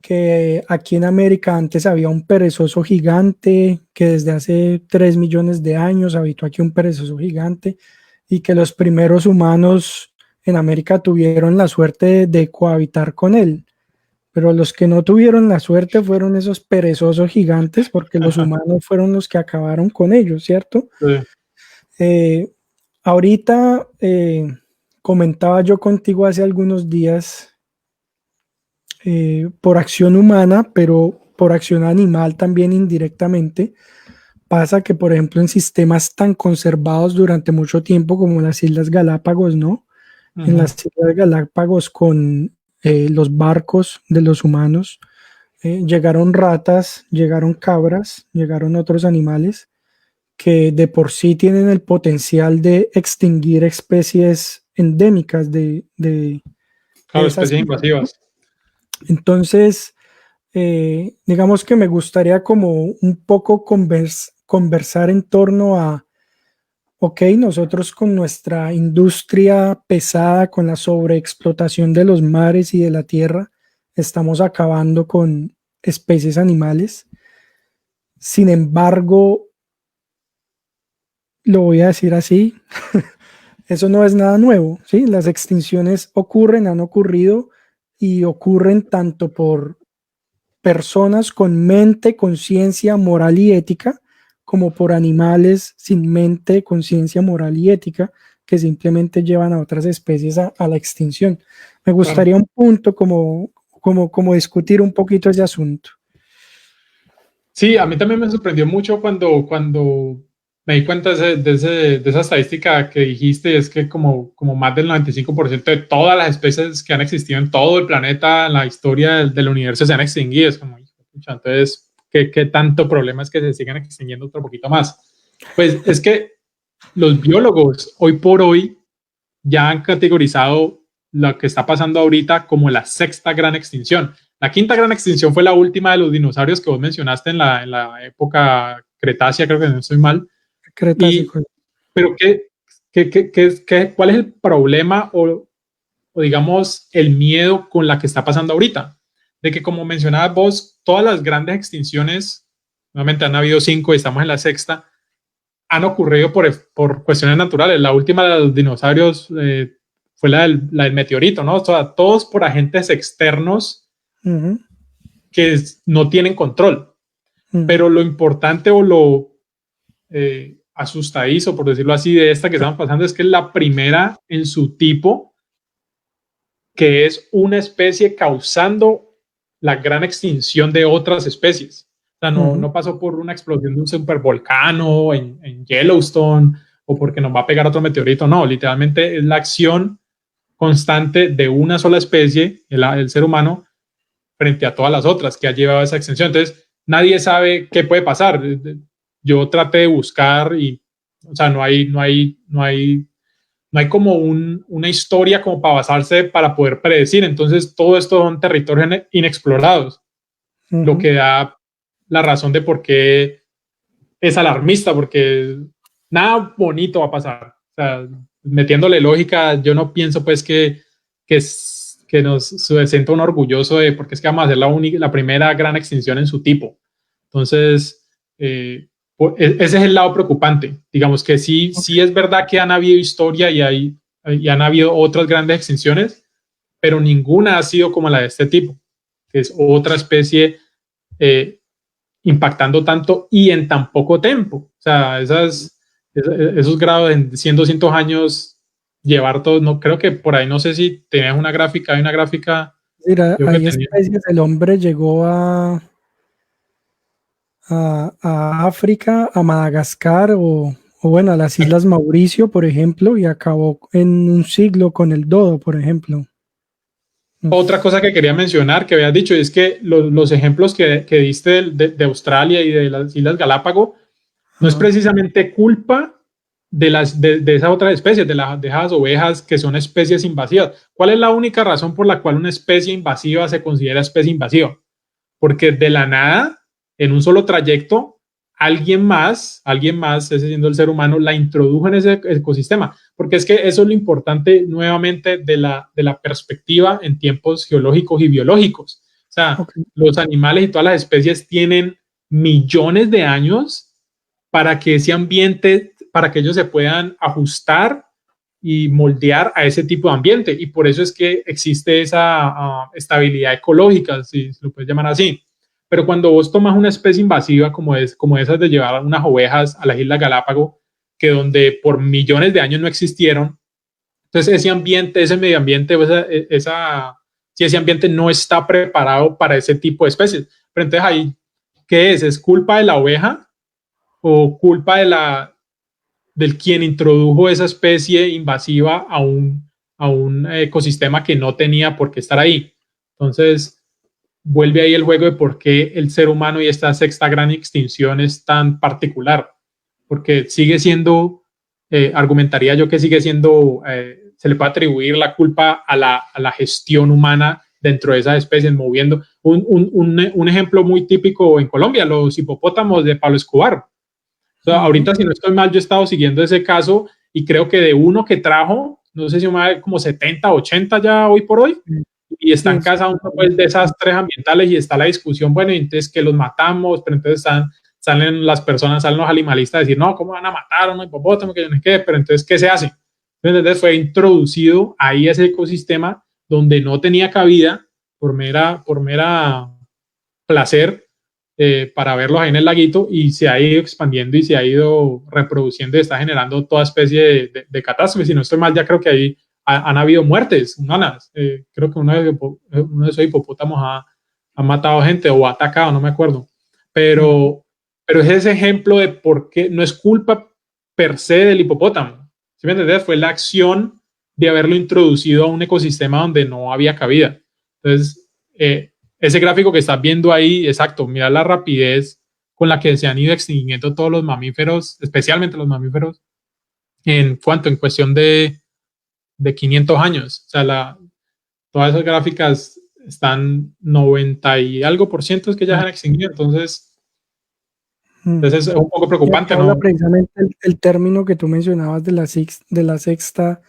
que aquí en América antes había un perezoso gigante, que desde hace 3 millones de años habitó aquí un perezoso gigante y que los primeros humanos en América tuvieron la suerte de cohabitar con él. Pero los que no tuvieron la suerte fueron esos perezosos gigantes porque los humanos fueron los que acabaron con ellos, ¿cierto? Sí, Eh, ahorita comentaba yo contigo hace algunos días por acción humana, pero por acción animal también indirectamente. Pasa que, por ejemplo, en sistemas tan conservados durante mucho tiempo como las Islas Galápagos, ¿no? En ujú. las Islas Galápagos con los barcos de los humanos, llegaron ratas, llegaron cabras, llegaron otros animales que de por sí tienen el potencial de extinguir especies endémicas de Claro, esas especies islas, ¿no? invasivas. Entonces, digamos que me gustaría como un poco conversar en torno a, ok, nosotros con nuestra industria pesada, con la sobreexplotación de los mares y de la tierra, estamos acabando con especies animales. Sin embargo, lo voy a decir así, eso no es nada nuevo, ¿sí? Las extinciones ocurren, han ocurrido y ocurren tanto por personas con mente, conciencia, moral y ética, como por animales sin mente, conciencia, moral y ética, que simplemente llevan a otras especies a la extinción. Me gustaría un punto como discutir un poquito ese asunto. Sí, a mí también me sorprendió mucho cuando me di cuenta de esa estadística que dijiste, es que como más del 95% de todas las especies que han existido en todo el planeta, en la historia del universo, se han extinguido. Es como, entonces, ¿qué tanto problema es que se sigan extinguiendo otro poquito más? Pues es que los biólogos hoy por hoy ya han categorizado lo que está pasando ahorita como la sexta gran extinción. La quinta gran extinción fue la última de los dinosaurios que vos mencionaste en la época Cretácea, creo que no estoy mal. Cretácico. Pero ¿cuál es el problema o digamos el miedo con la que está pasando ahorita? De que como mencionabas vos, todas las grandes extinciones, nuevamente han habido 5 y estamos en la sexta, han ocurrido por cuestiones naturales. La última de los dinosaurios fue la del meteorito, ¿no? O sea, todos por agentes externos que no tienen control. Pero lo importante o lo asustadizo, por decirlo así, de esta que estamos pasando es que es la primera en su tipo que es una especie causando la gran extinción de otras especies. O sea, no pasó por una explosión de un supervolcán en Yellowstone o porque nos va a pegar otro meteorito, no, literalmente es la acción constante de una sola especie, el ser humano, frente a todas las otras que ha llevado a esa extinción. Entonces, nadie sabe qué puede pasar. Yo traté de buscar y, o sea, no hay como una historia como para basarse para poder predecir. Entonces, todo esto son territorios inexplorados, lo que da la razón de por qué es alarmista, porque nada bonito va a pasar. O sea, metiéndole lógica, yo no pienso pues que nos se sienta un orgulloso de, porque es que vamos a hacer la primera gran extinción en su tipo. Entonces, ese es el lado preocupante. Digamos que sí es verdad que han habido historia y han habido otras grandes extinciones, pero ninguna ha sido como la de este tipo, que es otra especie impactando tanto y en tan poco tiempo. O sea, esos grados en 100, 200 años, llevar todo, no, creo que por ahí, no sé si tenías una gráfica, hay una gráfica. Mira, hay especies, el hombre llegó a África, a Madagascar o bueno, a las Islas Mauricio, por ejemplo, y acabó en un siglo con el dodo, por ejemplo. Otra cosa que quería mencionar, que habías dicho, es que los ejemplos que diste de Australia y de las Islas Galápagos no es precisamente culpa de esas otras especies, de esas ovejas que son especies invasivas. ¿Cuál es la única razón por la cual una especie invasiva se considera especie invasiva? Porque de la nada, en un solo trayecto, alguien más, ese siendo el ser humano, la introdujo en ese ecosistema. Porque es que eso es lo importante nuevamente de la perspectiva en tiempos geológicos y biológicos. O sea, los animales y todas las especies tienen millones de años para que ese ambiente, para que ellos se puedan ajustar y moldear a ese tipo de ambiente. Y por eso es que existe esa estabilidad ecológica, si se lo puedes llamar así. Pero cuando vos tomas una especie invasiva como esas de llevar unas ovejas a las Islas Galápagos, que donde por millones de años no existieron, entonces ese ambiente, ese medio ambiente, si ese ambiente no está preparado para ese tipo de especies. Pero entonces ahí, ¿qué es? ¿Es culpa de la oveja o culpa del quien introdujo esa especie invasiva a un ecosistema que no tenía por qué estar ahí? Entonces, vuelve ahí el juego de por qué el ser humano y esta sexta gran extinción es tan particular, porque sigue siendo, argumentaría yo que sigue siendo, se le puede atribuir la culpa a la gestión humana dentro de esas especies, moviendo. Un ejemplo muy típico en Colombia, los hipopótamos de Pablo Escobar. O sea, ahorita, si no estoy mal, yo he estado siguiendo ese caso y creo que de uno que trajo, no sé si más como 70, 80 ya hoy por hoy, y están causando pues desastres ambientales y está la discusión, bueno, entonces que los matamos, pero entonces salen las personas, salen los animalistas a decir, no, ¿cómo van a matar a un hipopótamo? Que yo no sé qué, pero entonces, ¿qué se hace? Entonces fue introducido ahí ese ecosistema donde no tenía cabida por mera placer, para verlos ahí en el laguito, y se ha ido expandiendo y se ha ido reproduciendo y está generando toda especie de catástrofes. Si no estoy mal, ya creo que ahí han habido muertes humanas. Creo que uno de esos hipopótamos ha matado gente o ha atacado, no me acuerdo. Pero es ese ejemplo de por qué no es culpa per se del hipopótamo. ¿Sí me entendés? Fue la acción de haberlo introducido a un ecosistema donde no había cabida. Entonces, ese gráfico que estás viendo ahí, exacto, mira la rapidez con la que se han ido extinguiendo todos los mamíferos, especialmente los mamíferos, en cuestión de 500 años. O sea, todas esas gráficas están 90 y algo por ciento que ya se han extinguido, entonces es un poco preocupante, habla ¿no? precisamente el término que tú mencionabas de la sexta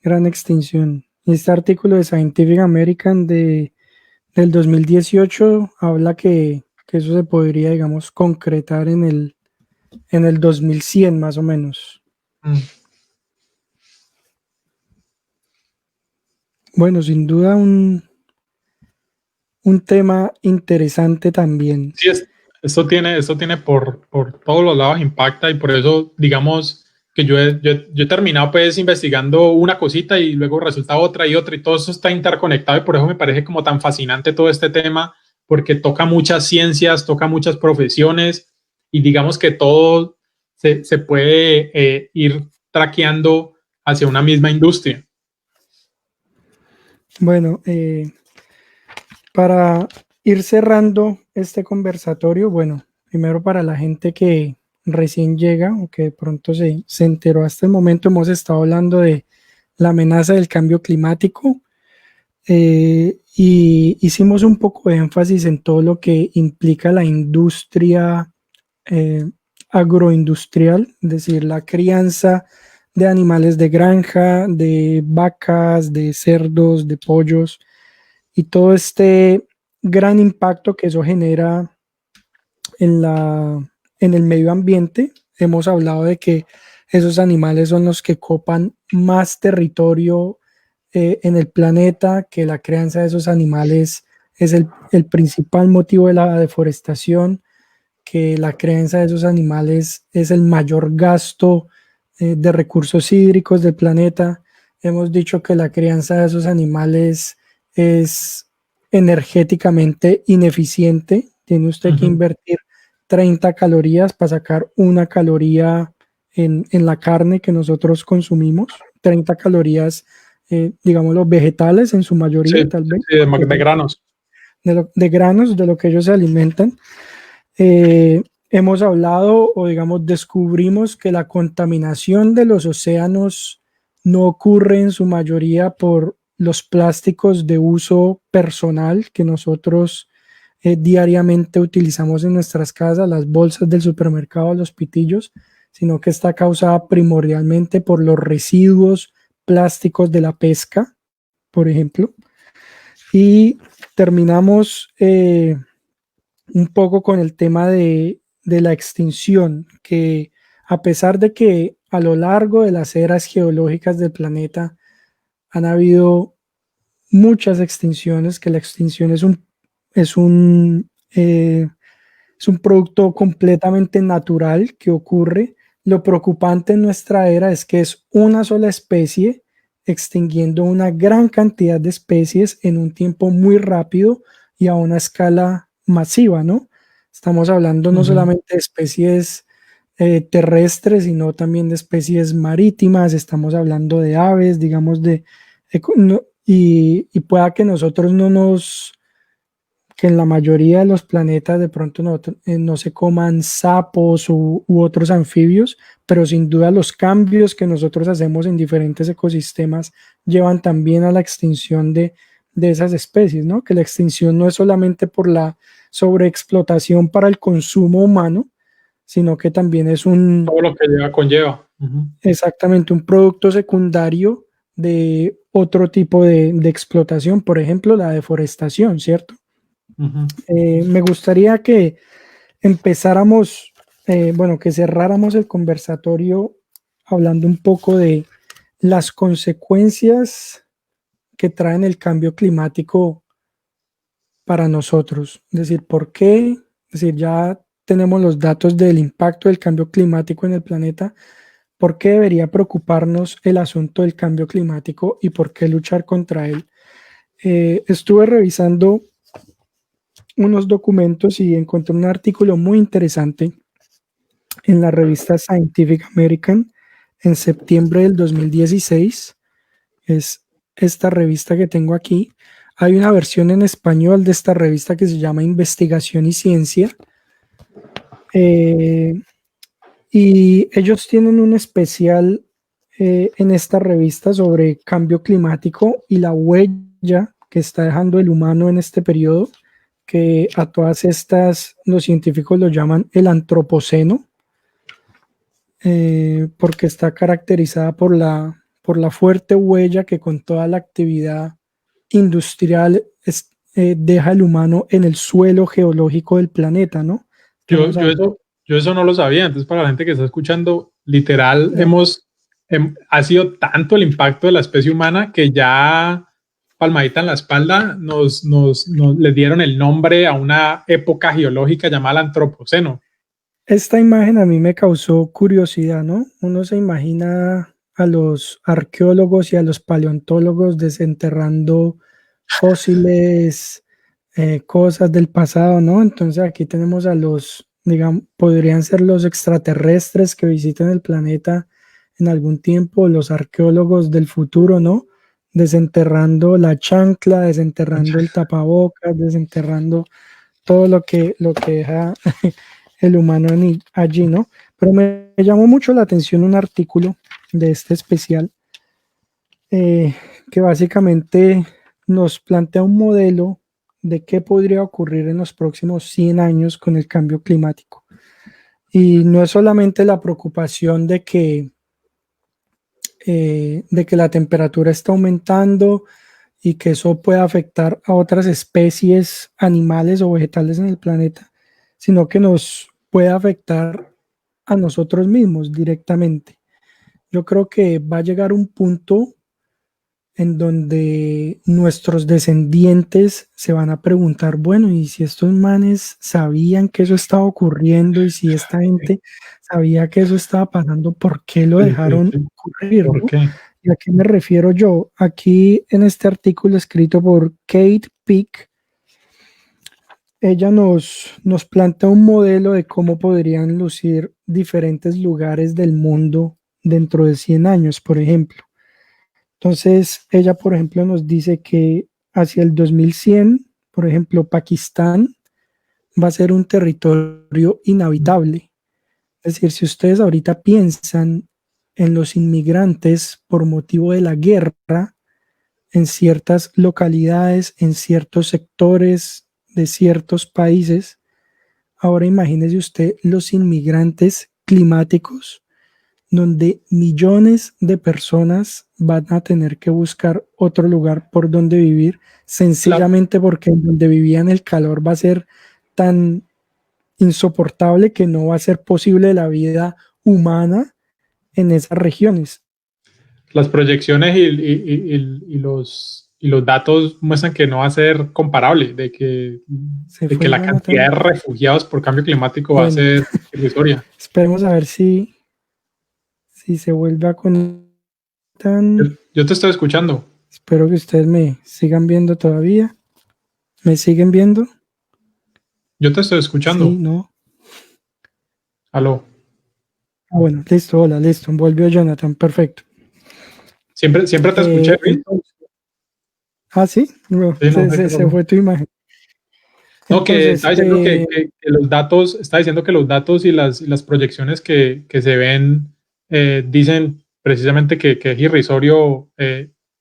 gran extinción. Este artículo de Scientific American del 2018 habla que eso se podría, digamos, concretar en el 2100 más o menos. Bueno, sin duda un tema interesante también. Sí, esto tiene por todos los lados impacta, y por eso, digamos, que yo he terminado pues investigando una cosita y luego resulta otra y otra, y todo eso está interconectado, y por eso me parece como tan fascinante todo este tema, porque toca muchas ciencias, toca muchas profesiones, y digamos que todo se puede ir traqueando hacia una misma industria. Bueno, para ir cerrando este conversatorio, bueno, primero para la gente que recién llega o que de pronto se enteró hasta el momento, hemos estado hablando de la amenaza del cambio climático y hicimos un poco de énfasis en todo lo que implica la industria agroindustrial, es decir, la crianza de animales de granja, de vacas, de cerdos, de pollos, y todo este gran impacto que eso genera en el medio ambiente. Hemos hablado de que esos animales son los que copan más territorio en el planeta, que la crianza de esos animales es el principal motivo de la deforestación, que la crianza de esos animales es el mayor gasto de recursos hídricos del planeta. Hemos dicho que la crianza de esos animales es energéticamente ineficiente. Tiene usted que invertir 30 calorías para sacar una caloría en la carne que nosotros consumimos. 30 calorías, digámoslo, vegetales en su mayoría, Sí, tal vez. sí, de granos. De granos, de lo que ellos se alimentan. Hemos hablado o digamos descubrimos que la contaminación de los océanos no ocurre en su mayoría por los plásticos de uso personal que nosotros diariamente utilizamos en nuestras casas, las bolsas del supermercado, los pitillos, sino que está causada primordialmente por los residuos plásticos de la pesca, por ejemplo. Y terminamos un poco con el tema de la extinción, que a pesar de que a lo largo de las eras geológicas del planeta han habido muchas extinciones, que la extinción es un, eh, es un producto completamente natural que ocurre. Lo preocupante en nuestra era es que es una sola especie extinguiendo una gran cantidad de especies en un tiempo muy rápido y a una escala masiva, ¿no? Estamos hablando no solamente de especies terrestres, sino también de especies marítimas, estamos hablando de aves, digamos, y pueda que nosotros que en la mayoría de los planetas de pronto no se coman sapos u otros anfibios, pero sin duda los cambios que nosotros hacemos en diferentes ecosistemas llevan también a la extinción de esas especies, ¿no? Que la extinción no es solamente por la sobreexplotación para el consumo humano, sino que también es Todo lo que conlleva. exactamente un producto secundario de otro tipo de explotación, por ejemplo, la deforestación, ¿cierto? Me gustaría que empezáramos, bueno, que cerráramos el conversatorio hablando un poco de las consecuencias que traen el cambio climático para nosotros. Es decir, ¿por qué Es decir, ya tenemos los datos del impacto del cambio climático en el planeta. ¿Por qué debería preocuparnos el asunto del cambio climático y por qué luchar contra él? Estuve revisando unos documentos y encontré un artículo muy interesante en la revista Scientific American en septiembre del 2016. Es esta revista que tengo aquí. Hay una versión en español de esta revista que se llama Investigación y Ciencia. Y ellos tienen un especial en esta revista sobre cambio climático y la huella que está dejando el humano en este periodo, que a todas estas los científicos lo llaman el antropoceno, porque está caracterizada por la fuerte huella que con toda la actividad industrial deja el humano en el suelo geológico del planeta, ¿no? Yo eso no lo sabía. Entonces, para la gente que está escuchando, literal, ha sido tanto el impacto de la especie humana que ya palmadita en la espalda le dieron el nombre a una época geológica llamada el Antropoceno. Esta imagen a mí me causó curiosidad, ¿no? Uno se imagina a los arqueólogos y a los paleontólogos desenterrando fósiles, cosas del pasado, ¿no? Entonces aquí tenemos a los, digamos, podrían ser los extraterrestres que visitan el planeta en algún tiempo, los arqueólogos del futuro, ¿no? Desenterrando la chancla, desenterrando el tapabocas, desenterrando todo lo que deja el humano allí, ¿no? Pero me llamó mucho la atención un artículo de este especial que básicamente nos plantea un modelo de qué podría ocurrir en los próximos 100 años con el cambio climático. Y no es solamente la preocupación de que la temperatura está aumentando y que eso pueda afectar a otras especies animales o vegetales en el planeta, sino que nos puede afectar a nosotros mismos directamente. Yo creo que va a llegar un punto en donde nuestros descendientes se van a preguntar, bueno, y si estos manes sabían que eso estaba ocurriendo y si esta gente sabía que eso estaba pasando, ¿por qué lo dejaron ocurrir? ¿Por qué? ¿Y a qué me refiero yo? Aquí en este artículo escrito por Kate Pick, ella nos plantea un modelo de cómo podrían lucir diferentes lugares del mundo dentro de 100 años, por ejemplo. Entonces, ella, por ejemplo, nos dice que hacia el 2100, por ejemplo, Pakistán va a ser un territorio inhabitable. Es decir, si ustedes ahorita piensan en los inmigrantes por motivo de la guerra en ciertas localidades, en ciertos sectores de ciertos países, ahora imagínese usted los inmigrantes climáticos donde millones de personas van a tener que buscar otro lugar por donde vivir, sencillamente porque en donde vivían el calor va a ser tan insoportable que no va a ser posible la vida humana en esas regiones. Las proyecciones y los datos muestran que no va a ser comparable, de que la cantidad de refugiados por cambio climático va a ser irrisoria. Esperemos a ver si se vuelve a conectar. Yo te estoy escuchando. Espero que ustedes me sigan viendo todavía. ¿Me siguen viendo? Yo te estoy escuchando. Sí, no. Aló. Ah, bueno, listo, hola, listo. Volvió Jonathan, perfecto. Siempre te escuché, Bill. Ah, sí, no, sí, se fue tu imagen. No, entonces, que está diciendo que los datos, está diciendo que los datos y las proyecciones que se ven dicen precisamente que es irrisorio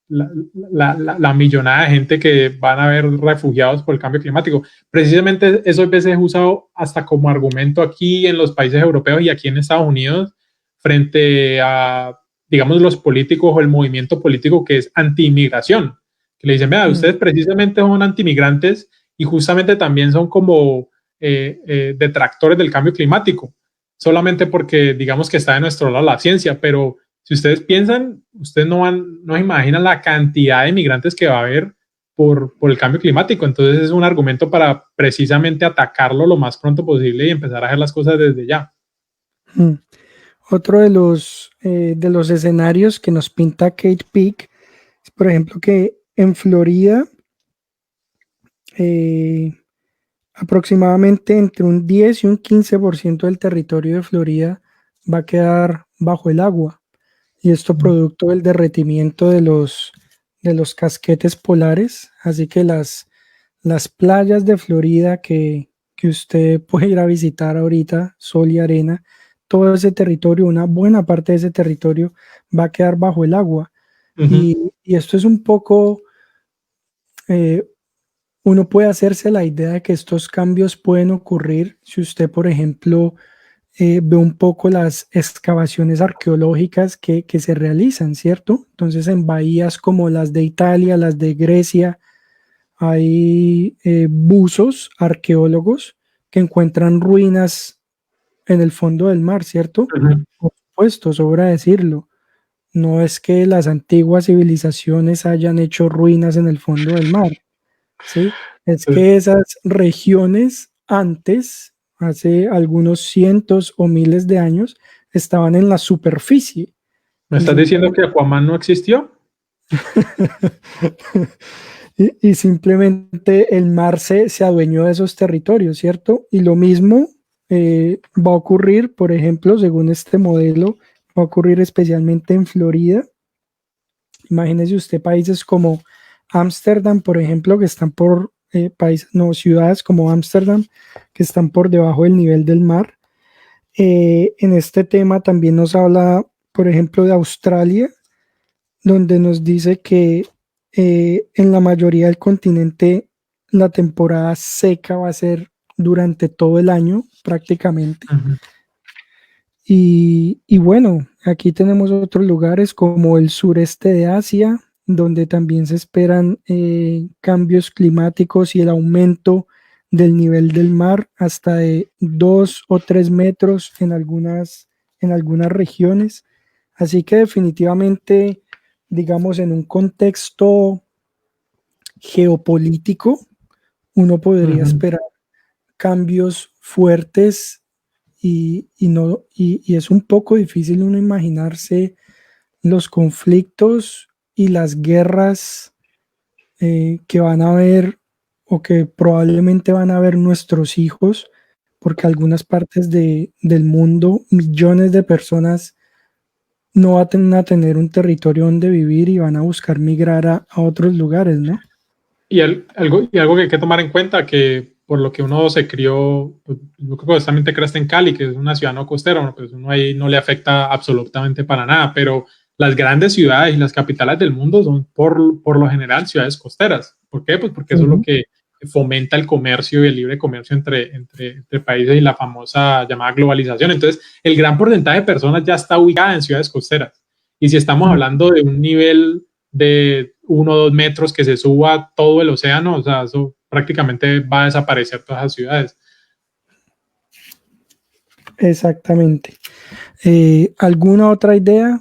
la millonada de gente que van a haber refugiados por el cambio climático. Precisamente eso a veces es usado hasta como argumento aquí en los países europeos y aquí en Estados Unidos frente a, digamos, los políticos o el movimiento político que es anti-inmigración, que le dicen, vea, ustedes precisamente son anti-inmigrantes y justamente también son como detractores del cambio climático, solamente porque digamos que está de nuestro lado la ciencia, pero si ustedes piensan, ustedes no imaginan la cantidad de migrantes que va a haber por el cambio climático. Entonces es un argumento para precisamente atacarlo lo más pronto posible y empezar a hacer las cosas desde ya. Mm. Otro de los escenarios que nos pinta Kate Peak es, por ejemplo, que en Florida eh, aproximadamente entre un 10 y un 15% del territorio de Florida va a quedar bajo el agua. Y esto producto del derretimiento de los casquetes polares. Así que las playas de Florida que usted puede ir a visitar ahorita, sol y arena, todo ese territorio, una buena parte de ese territorio va a quedar bajo el agua. Uh-huh. Y esto es un poco, eh, uno puede hacerse la idea de que estos cambios pueden ocurrir si usted, por ejemplo, ve un poco las excavaciones arqueológicas que se realizan, ¿cierto? Entonces, en bahías como las de Italia, las de Grecia, hay buzos arqueólogos que encuentran ruinas en el fondo del mar, ¿cierto? Uh-huh. Por supuesto, sobra decirlo. No es que las antiguas civilizaciones hayan hecho ruinas en el fondo del mar, ¿sí? Es que esas regiones antes, hace algunos cientos o miles de años, estaban en la superficie. ¿Me Y estás diciendo que simplemente, Aquaman no existió? y simplemente el mar se adueñó de esos territorios, ¿cierto? Y lo mismo va a ocurrir, por ejemplo, según este modelo, va a ocurrir especialmente en Florida. Imagínese usted países como Ámsterdam, por ejemplo, que están por países, no, ciudades como Ámsterdam, que están por debajo del nivel del mar. En este tema también nos habla, por ejemplo, de Australia, donde nos dice que en la mayoría del continente la temporada seca va a ser durante todo el año prácticamente. Uh-huh. Y bueno, aquí tenemos otros lugares como el sureste de Asia, donde también se esperan cambios climáticos y el aumento del nivel del mar hasta de 2 o 3 metros en algunas regiones. Así que definitivamente, digamos, en un contexto geopolítico, uno podría Uh-huh. esperar cambios fuertes no, y es un poco difícil uno imaginarse los conflictos y las guerras que van a haber o que probablemente van a haber nuestros hijos, porque algunas partes del mundo, millones de personas no van a tener un territorio donde vivir y van a buscar migrar a otros lugares, ¿no? Algo que hay que tomar en cuenta, que por lo que uno se crió, pues, yo creo que justamente creaste en Cali, que es una ciudad no costera, bueno, pues uno ahí no le afecta absolutamente para nada, pero las grandes ciudades y las capitales del mundo son por lo general ciudades costeras. ¿Por qué? Pues porque eso es lo Ujú. que fomenta el comercio y el libre comercio entre países y la famosa llamada globalización. Entonces, el gran porcentaje de personas ya está ubicada en ciudades costeras. Y si estamos hablando de un nivel de 1 o 2 metros que se suba todo el océano, o sea, eso prácticamente va a desaparecer todas las ciudades. Exactamente. ¿Alguna otra idea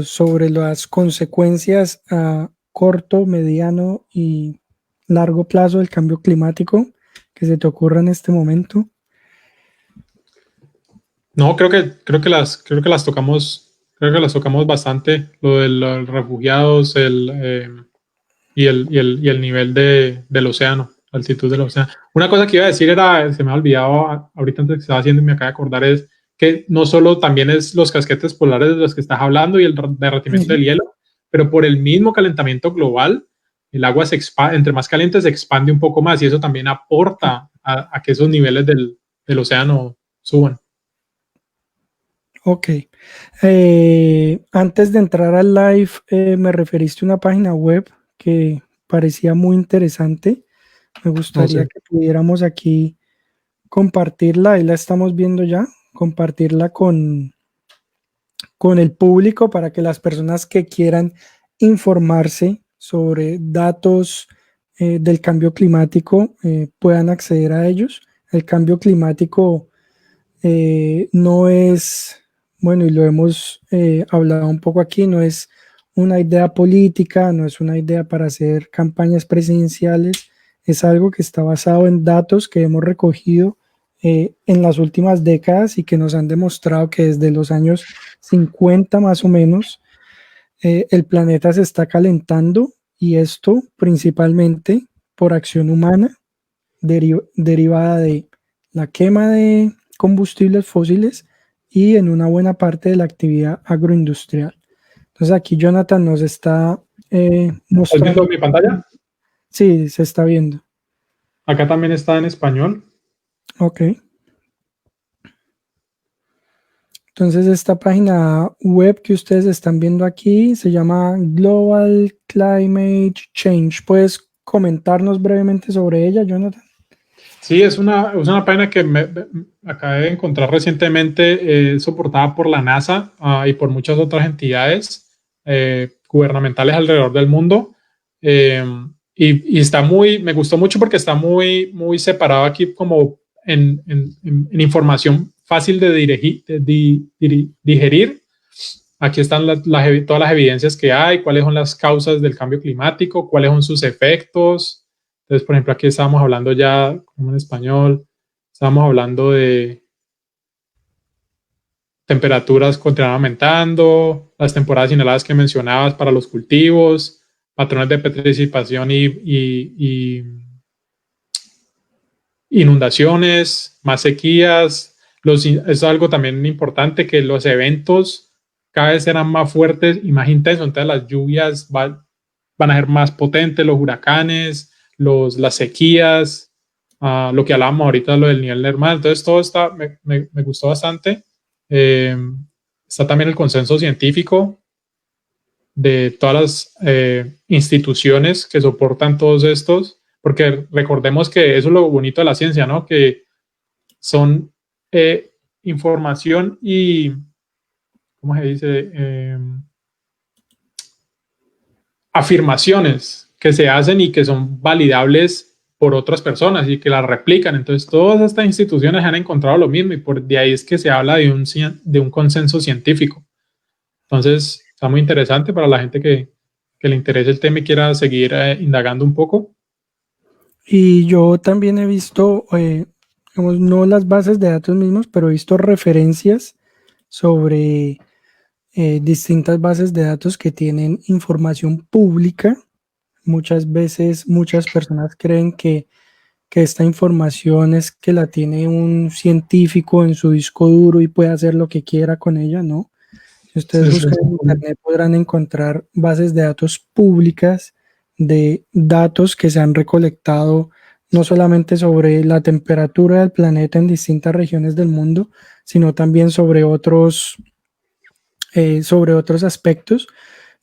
sobre las consecuencias a corto, mediano y largo plazo del cambio climático que se te ocurra en este momento? No, creo que las tocamos bastante, lo de los refugiados, y el nivel del océano, la altitud del océano. Una cosa que iba a decir era, se me ha olvidado ahorita antes que estaba haciendo y me acaba de acordar, es que no solo también es los casquetes polares de los que estás hablando y el derretimiento Ujú. del hielo, pero por el mismo calentamiento global, el agua se expande, entre más caliente se expande un poco más y eso también aporta a que esos niveles del océano suban. Ok. Antes de entrar al live, me referiste a una página web que parecía muy interesante. Me No gustaría sé. que pudiéramos aquí compartirla. Ahí la estamos viendo ya. Compartirla con el público para que las personas que quieran informarse sobre datos del cambio climático puedan acceder a ellos. El cambio climático no es, bueno, y lo hemos hablado un poco aquí, no es una idea política, no es una idea para hacer campañas presidenciales, es algo que está basado en datos que hemos recogido en las últimas décadas y que nos han demostrado que desde los años 50 más o menos el planeta se está calentando y esto principalmente por acción humana derivada de la quema de combustibles fósiles y en una buena parte de la actividad agroindustrial. Entonces aquí Jonathan nos está ¿Estás mostrando. viendo mi pantalla? Sí, se está viendo. Acá también está en español. Ok. Entonces esta página web que ustedes están viendo aquí se llama Global Climate Change. ¿Puedes comentarnos brevemente sobre ella, Jonathan? Sí, es una página que acabé de encontrar recientemente, soportada por la NASA y por muchas otras entidades gubernamentales alrededor del mundo. Y está me gustó mucho porque está muy separado aquí como en información fácil de digerir. Aquí están todas las evidencias que hay, cuáles son las causas del cambio climático, cuáles son sus efectos. Entonces, por ejemplo, aquí estábamos hablando ya, como en español, estábamos hablando de temperaturas continuando aumentando, las temporadas inhaladas que mencionabas para los cultivos, patrones de precipitación y inundaciones, más sequías. Es algo también importante que los eventos cada vez serán más fuertes y más intensos, entonces las lluvias van a ser más potentes, los huracanes, las sequías, lo que hablábamos ahorita, lo del nivel del mar. Entonces todo me gustó bastante. Está también el consenso científico de todas las instituciones que soportan todos estos, porque recordemos que eso es lo bonito de la ciencia, ¿no? Que son información y, ¿cómo se dice? Afirmaciones que se hacen y que son validables por otras personas y que las replican. Entonces, todas estas instituciones han encontrado lo mismo y de ahí es que se habla de un consenso científico. Entonces, está muy interesante para la gente que le interese el tema y quiera seguir indagando un poco. Y yo también he visto, digamos, no las bases de datos mismos, pero he visto referencias sobre distintas bases de datos que tienen información pública. Muchas veces muchas personas creen que esta información es que la tiene un científico en su disco duro y puede hacer lo que quiera con ella, ¿no? Si ustedes buscan en internet podrán encontrar bases de datos públicas de datos que se han recolectado no solamente sobre la temperatura del planeta en distintas regiones del mundo, sino también sobre otros aspectos.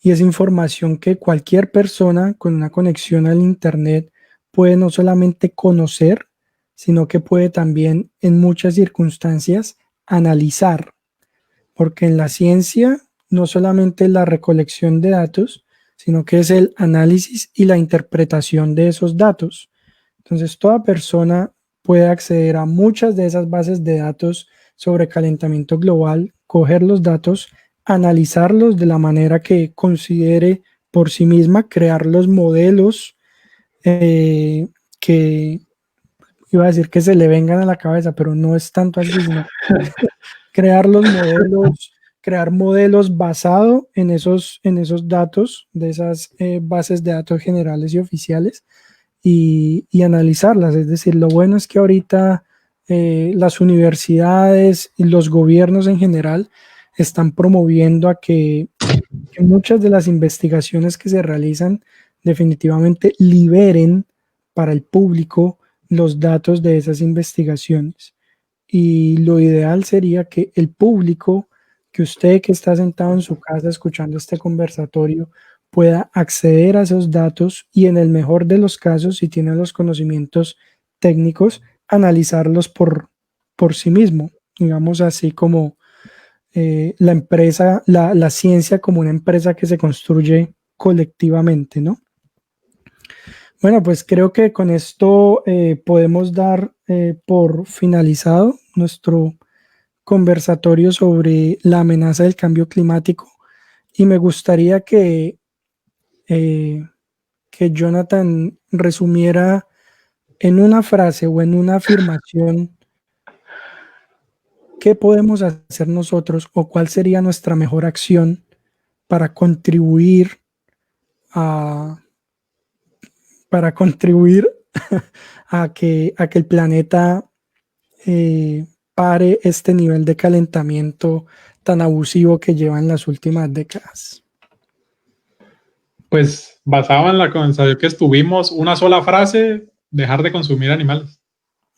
Y es información que cualquier persona con una conexión al internet puede no solamente conocer, sino que puede también en muchas circunstancias analizar, porque en la ciencia no solamente la recolección de datos, sino que es el análisis y la interpretación de esos datos. Entonces, toda persona puede acceder a muchas de esas bases de datos sobre calentamiento global, coger los datos, analizarlos de la manera que considere por sí misma, crear los modelos que iba a decir que se le vengan a la cabeza, pero no es tanto así, sino crear los modelos, crear modelos basado en esos datos, de esas bases de datos generales y oficiales, y analizarlas. Es decir, lo bueno es que ahorita las universidades y los gobiernos en general están promoviendo a que muchas de las investigaciones que se realizan definitivamente liberen para el público los datos de esas investigaciones. Y lo ideal sería que el público, que usted que está sentado en su casa escuchando este conversatorio, pueda acceder a esos datos y en el mejor de los casos, si tiene los conocimientos técnicos, analizarlos por sí mismo, digamos así como la empresa, la ciencia como una empresa que se construye colectivamente, ¿no? Bueno, pues creo que con esto podemos dar por finalizado nuestro conversatorio sobre la amenaza del cambio climático y me gustaría que Jonathan resumiera en una frase o en una afirmación qué podemos hacer nosotros o cuál sería nuestra mejor acción para contribuir a, para contribuir a que el planeta pare este nivel de calentamiento tan abusivo que lleva en las últimas décadas. Pues basado en la conversación que estuvimos, una sola frase: dejar de consumir animales.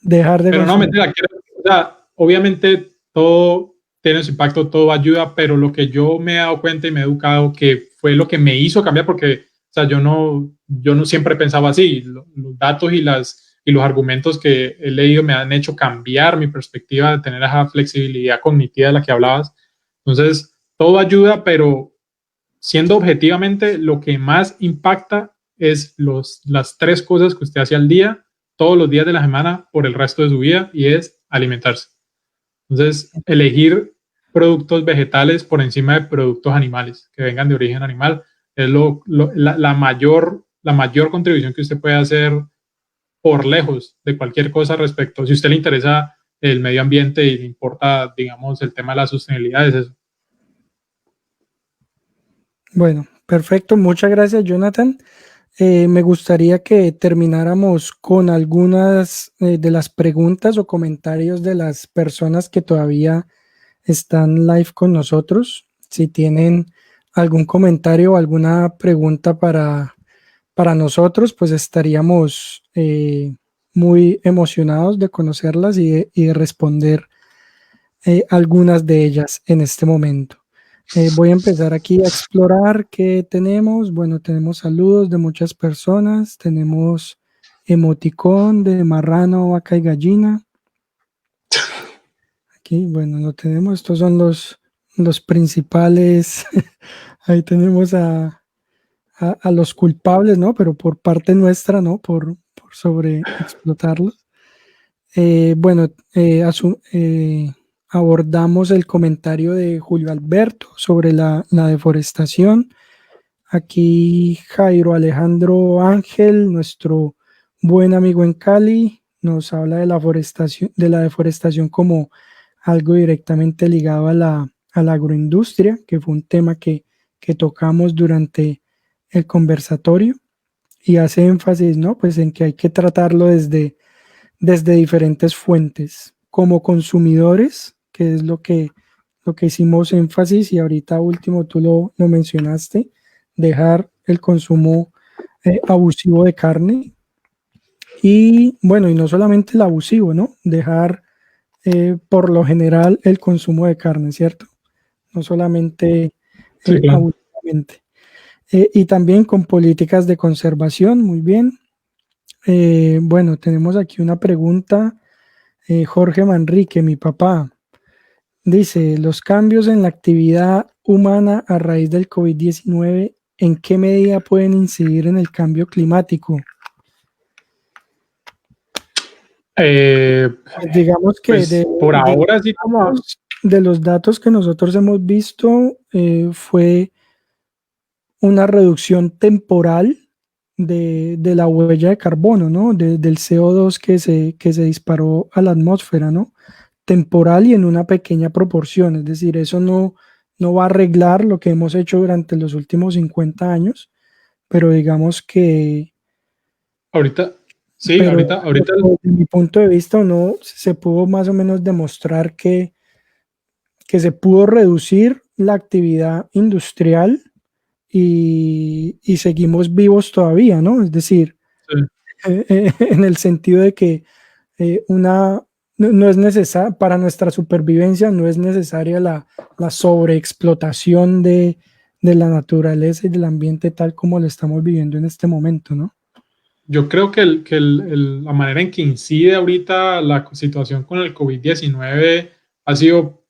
Dejar de Pero no, consumir. mentira, o sea, obviamente todo tiene su impacto, todo ayuda, pero lo que yo me he dado cuenta y me he educado, que fue lo que me hizo cambiar, porque, o sea, yo no siempre pensaba así. Los datos y los argumentos que he leído me han hecho cambiar mi perspectiva de tener esa flexibilidad cognitiva de la que hablabas. Entonces, todo ayuda, pero siendo objetivamente, lo que más impacta es las tres cosas que usted hace al día, todos los días de la semana, por el resto de su vida, y es alimentarse. Entonces, elegir productos vegetales por encima de productos animales que vengan de origen animal es la mayor contribución que usted puede hacer por lejos de cualquier cosa respecto. Si a usted le interesa el medio ambiente y le importa, digamos, el tema de la sostenibilidad, es eso. Bueno, perfecto. Muchas gracias, Jonathan. Me gustaría que termináramos con algunas de las preguntas o comentarios de las personas que todavía están live con nosotros. Si tienen algún comentario o alguna pregunta para nosotros, pues estaríamos muy emocionados de conocerlas y de responder algunas de ellas en este momento. Voy a empezar aquí a explorar qué tenemos. Bueno, tenemos saludos de muchas personas, tenemos emoticón de marrano, vaca y gallina. Aquí, bueno, lo tenemos. Estos son los principales. Ahí tenemos a los culpables, ¿no? Pero por parte nuestra, ¿no? Por sobreexplotarlos. Bueno, abordamos el comentario de Julio Alberto sobre la deforestación. Aquí Jairo Alejandro Ángel, nuestro buen amigo en Cali, nos habla de la deforestación como algo directamente ligado a la agroindustria, que fue un tema que tocamos durante el conversatorio y hace énfasis, ¿no? Pues en que hay que tratarlo desde diferentes fuentes, como consumidores, que es lo que hicimos énfasis y ahorita último tú lo mencionaste, dejar el consumo abusivo de carne y bueno, y no solamente el abusivo, ¿no? Dejar por lo general el consumo de carne, ¿cierto? No solamente Sí, claro. abusivamente. Y también con políticas de conservación, muy bien. Bueno, tenemos aquí una pregunta. Jorge Manrique, mi papá, dice, los cambios en la actividad humana a raíz del COVID-19, ¿en qué medida pueden incidir en el cambio climático? Digamos que Pues por ahora sí, como de los datos que nosotros hemos visto, fue una reducción temporal de la huella de carbono, ¿no? Del CO2 que se disparó a la atmósfera, ¿no? Temporal y en una pequeña proporción, es decir, eso no va a arreglar lo que hemos hecho durante los últimos 50 años, pero digamos que, ahorita, sí, pero ahorita desde mi punto de vista, no se pudo más o menos demostrar que se pudo reducir la actividad industrial y seguimos vivos todavía, ¿no? Es decir, sí. en el sentido de que no es necesaria, para nuestra supervivencia no es necesaria la sobreexplotación de la naturaleza y del ambiente tal como lo estamos viviendo en este momento, ¿no? Yo creo que, la manera en que incide ahorita la situación con el COVID-19 ha sido,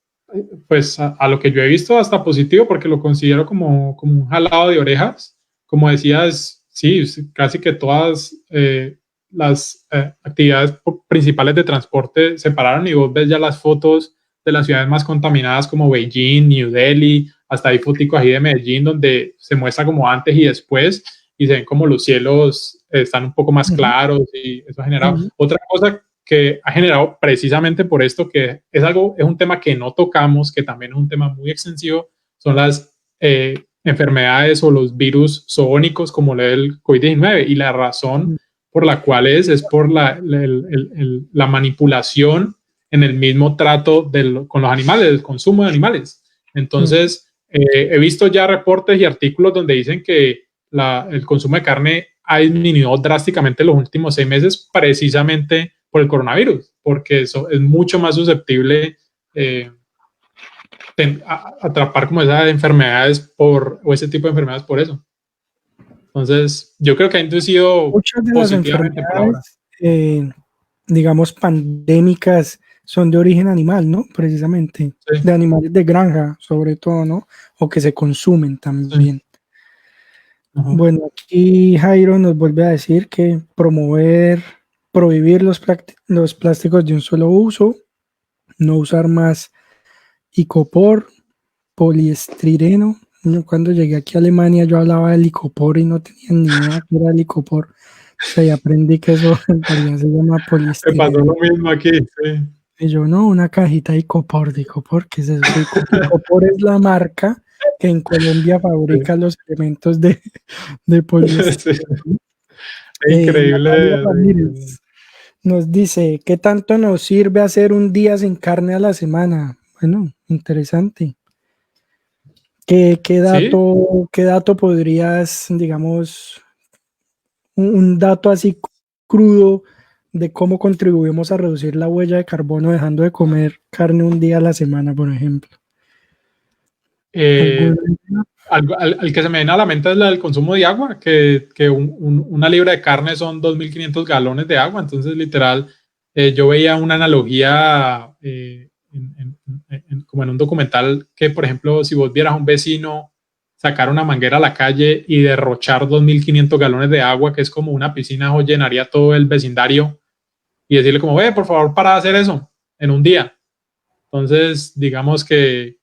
pues, a lo que yo he visto, hasta positivo, porque lo considero como un jalado de orejas. Como decías, sí, casi que todas las actividades principales de transporte se pararon y vos ves ya las fotos de las ciudades más contaminadas como Beijing, New Delhi, hasta hay foticos ahí de Medellín donde se muestra como antes y después y se ven como los cielos están un poco más claros y eso ha generado. Otra cosa que ha generado precisamente por esto, que es un tema que no tocamos, que también es un tema muy extensivo, son las enfermedades o los virus zoónicos como el COVID-19 y la razón por la cual es por la manipulación en el mismo trato con los animales, el consumo de animales. Entonces, he visto ya reportes y artículos donde dicen que el consumo de carne ha disminuido drásticamente en los últimos 6 meses precisamente por el coronavirus, porque eso es mucho más susceptible atrapar como esas enfermedades o ese tipo de enfermedades por eso. Entonces, yo creo que ha inducido muchas de las enfermedades, digamos, pandémicas son de origen animal, ¿no? Precisamente, sí. De animales de granja, sobre todo, ¿no? O que se consumen también. Sí. Bueno, aquí Jairo nos vuelve a decir que prohibir los plásticos de un solo uso, no usar más icopor, poliestireno. Cuando llegué aquí a Alemania yo hablaba del icopor y no tenía ni idea que era el icopor. O sea, y aprendí que eso en realidad se llama poliestireno. Me pasó lo mismo aquí, sí. Y yo, no, una cajita de icopor, ¿qué es eso? Icopor es la marca que en Colombia fabrica los elementos de poliestireno. Sí. Increíble. Ramírez nos dice, ¿qué tanto nos sirve hacer un día sin carne a la semana? Bueno, interesante. ¿Qué dato podrías, digamos, un dato así crudo de cómo contribuimos a reducir la huella de carbono dejando de comer carne un día a la semana, por ejemplo? Al que se me viene a la mente es el consumo de agua, que una libra de carne son 2.500 galones de agua. Entonces, literal, yo veía una analogía como en un documental que, por ejemplo, si vos vieras a un vecino sacar una manguera a la calle y derrochar 2.500 galones de agua, que es como una piscina, o llenaría todo el vecindario, y decirle como, por favor, para hacer eso en un día. Entonces, digamos que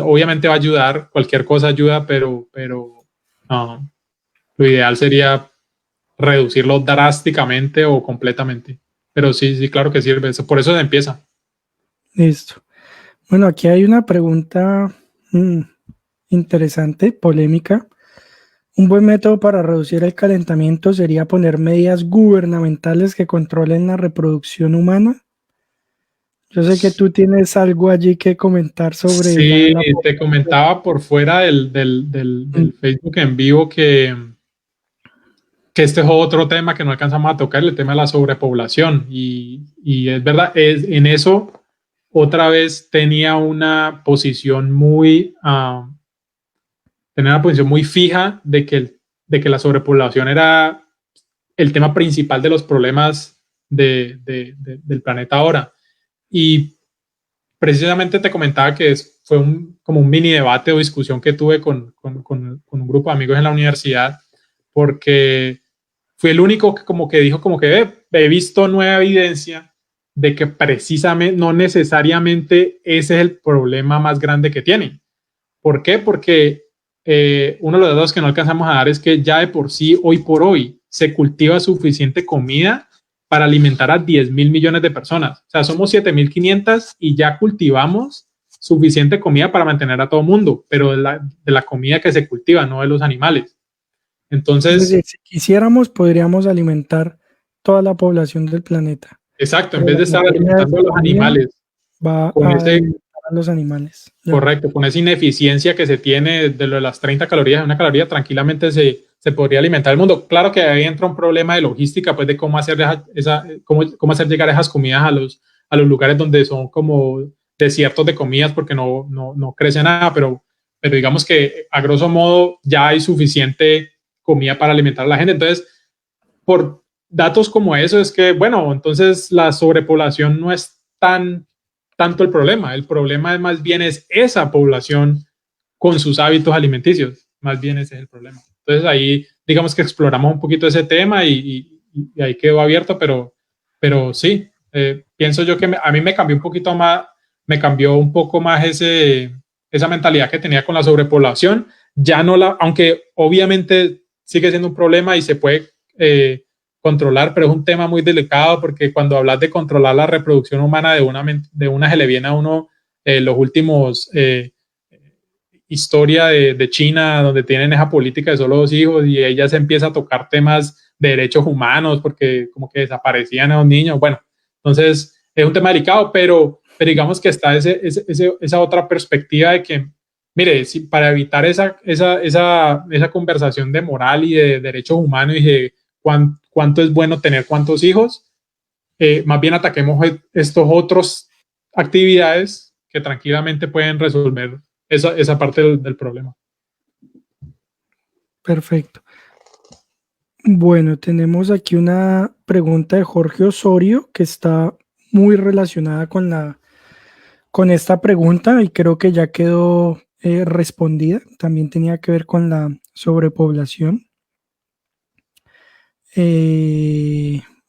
obviamente va a ayudar, cualquier cosa ayuda, pero no, lo ideal sería reducirlo drásticamente o completamente. Pero sí, claro que sirve, por eso se empieza. Listo. Bueno, aquí hay una pregunta interesante, polémica. Un buen método para reducir el calentamiento sería poner medidas gubernamentales que controlen la reproducción humana. Yo sé que tú tienes algo allí que comentar sobre... Sí, te comentaba por fuera del Facebook en vivo que este es otro tema que no alcanzamos a tocar, el tema de la sobrepoblación. Y es verdad, en eso otra vez tenía una posición muy fija de que la sobrepoblación era el tema principal de los problemas del planeta ahora. Y precisamente te comentaba que fue como un mini debate o discusión que tuve con un grupo de amigos en la universidad, porque fui el único que dijo he visto nueva evidencia de que precisamente no necesariamente ese es el problema más grande que tienen. ¿Por qué? Porque uno de los datos que no alcanzamos a dar es que ya de por sí, hoy por hoy, se cultiva suficiente comida para alimentar a 10.000 millones de personas. O sea, somos 7.500 y ya cultivamos suficiente comida para mantener a todo el mundo, pero de la comida que se cultiva, no de los animales. Entonces, si quisiéramos, podríamos alimentar toda la población del planeta. Exacto, en vez de estar alimentando a los animales. Va a alimentar a los animales. Correcto, con esa ineficiencia que se tiene de las 30 calorías, una caloría tranquilamente se podría alimentar el mundo. Claro que ahí entra un problema de logística, pues de cómo hacer cómo hacer llegar esas comidas a los lugares donde son como desiertos de comidas porque no crece nada, pero digamos que a grosso modo ya hay suficiente comida para alimentar a la gente. Entonces, por datos como eso es que, bueno, entonces la sobrepoblación no es tanto el problema es más bien esa población con sus hábitos alimenticios, más bien ese es el problema. Entonces ahí digamos que exploramos un poquito ese tema y ahí quedó abierto, pero sí, pienso yo que a mí me cambió un poquito más me cambió un poco más esa mentalidad que tenía con la sobrepoblación. Ya no aunque obviamente sigue siendo un problema y se puede controlar, pero es un tema muy delicado porque cuando hablas de controlar la reproducción humana de una se le viene a uno los últimos historia de China, donde tienen esa política de solo 2 hijos y ella se empieza a tocar temas de derechos humanos porque como que desaparecían a los niños. Bueno, entonces es un tema delicado, pero digamos que está esa otra perspectiva de que, mire, si para evitar esa conversación de moral y de derechos humanos y de cuánto es bueno tener cuántos hijos, más bien ataquemos estos otros actividades que tranquilamente pueden resolver esa parte del problema. Perfecto. Bueno, tenemos aquí una pregunta de Jorge Osorio que está muy relacionada con esta pregunta y creo que ya quedó respondida. También tenía que ver con la sobrepoblación.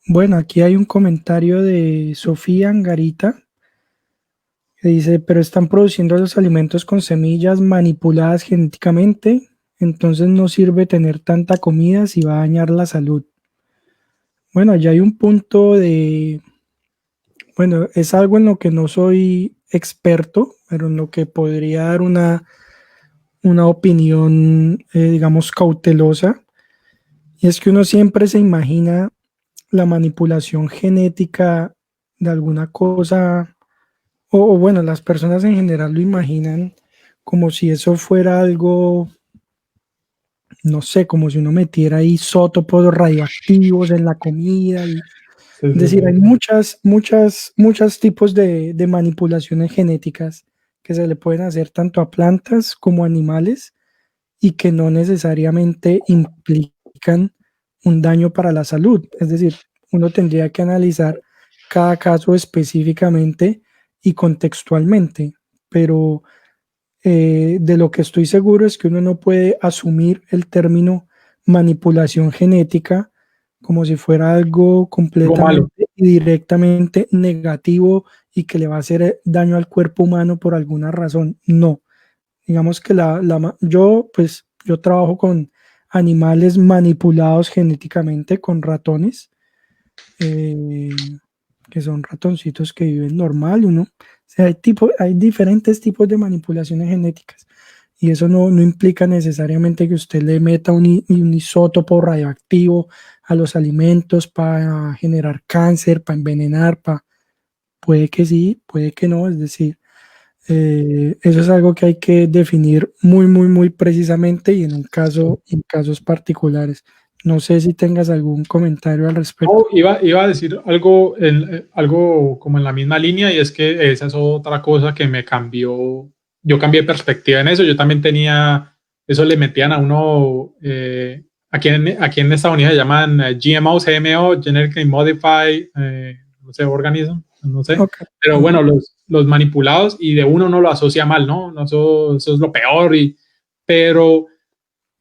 Bueno, aquí hay un comentario de Sofía Angarita que dice, pero están produciendo los alimentos con semillas manipuladas genéticamente, entonces no sirve tener tanta comida si va a dañar la salud. Bueno, ya hay un punto bueno, es algo en lo que no soy experto, pero en lo que podría dar una opinión, digamos, cautelosa. Y es que uno siempre se imagina la manipulación genética de alguna cosa, o bueno, las personas en general lo imaginan como si eso fuera algo, no sé, como si uno metiera ahí isótopos radioactivos en la comida. Es decir, hay muchos tipos de manipulaciones genéticas que se le pueden hacer tanto a plantas como a animales y que no necesariamente implican un daño para la salud. Es decir, uno tendría que analizar cada caso específicamente y contextualmente, pero de lo que estoy seguro es que uno no puede asumir el término manipulación genética como si fuera algo completamente y directamente negativo y que le va a hacer daño al cuerpo humano por alguna razón. No. Digamos que yo trabajo con animales manipulados genéticamente, con ratones, que son ratoncitos que viven normal, o sea, hay diferentes tipos de manipulaciones genéticas y eso no implica necesariamente que usted le meta un isótopo radioactivo a los alimentos para generar cáncer, para envenenar, puede que sí, puede que no, es decir, eso es algo que hay que definir muy, muy, muy precisamente y en casos particulares. No sé si tengas algún comentario al respecto. No, iba a decir algo como en la misma línea y es que esa es otra cosa que me cambió. Yo cambié perspectiva en eso. Yo también tenía, eso le metían a uno, aquí en Estados Unidos se llaman GMO, CMO, Genetically Modified, no sé, organism, no sé. Okay. Pero bueno, los manipulados y de uno no lo asocia mal, ¿no? Eso es lo peor. Pero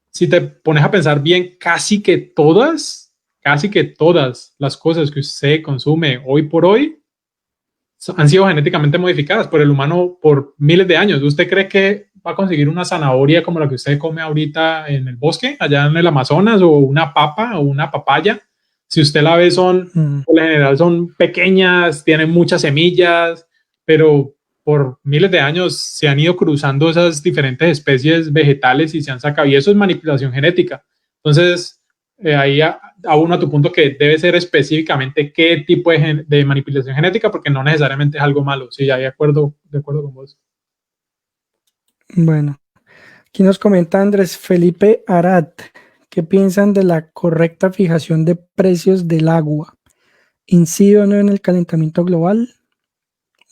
si te pones a pensar bien, casi que todas las cosas que usted consume hoy por hoy han sido genéticamente modificadas por el humano por miles de años. ¿Usted cree que va a conseguir una zanahoria como la que usted come ahorita en el bosque, allá en el Amazonas, o una papa o una papaya? Si usted la ve, por lo general son pequeñas, tienen muchas semillas, pero por miles de años se han ido cruzando esas diferentes especies vegetales y se han sacado, y eso es manipulación genética. Entonces, ahí uno a tu punto que debe ser específicamente qué tipo de manipulación genética, porque no necesariamente es algo malo. Sí, ya de acuerdo con vos. Bueno, aquí nos comenta Andrés Felipe Arat. ¿Qué piensan de la correcta fijación de precios del agua? ¿Incide o no en el calentamiento global?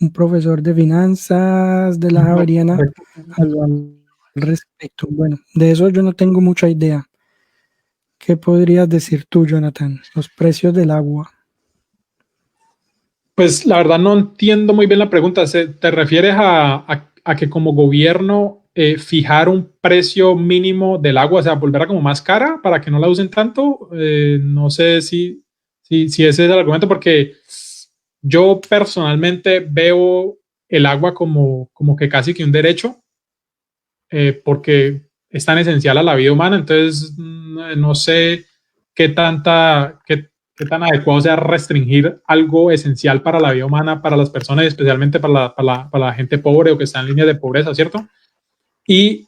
Un profesor de finanzas de la Javeriana al respecto. Bueno, de eso yo no tengo mucha idea. ¿Qué podrías decir tú, Jonathan? Los precios del agua. Pues la verdad no entiendo muy bien la pregunta. ¿Te refieres a que como gobierno fijar un precio mínimo del agua, o sea, volverla como más cara para que no la usen tanto? No sé si ese es el argumento, porque yo personalmente veo el agua como que casi que un derecho, porque es tan esencial a la vida humana. Entonces, no sé qué tan adecuado sea restringir algo esencial para la vida humana, para las personas y especialmente para la gente pobre o que está en línea de pobreza, ¿cierto? Y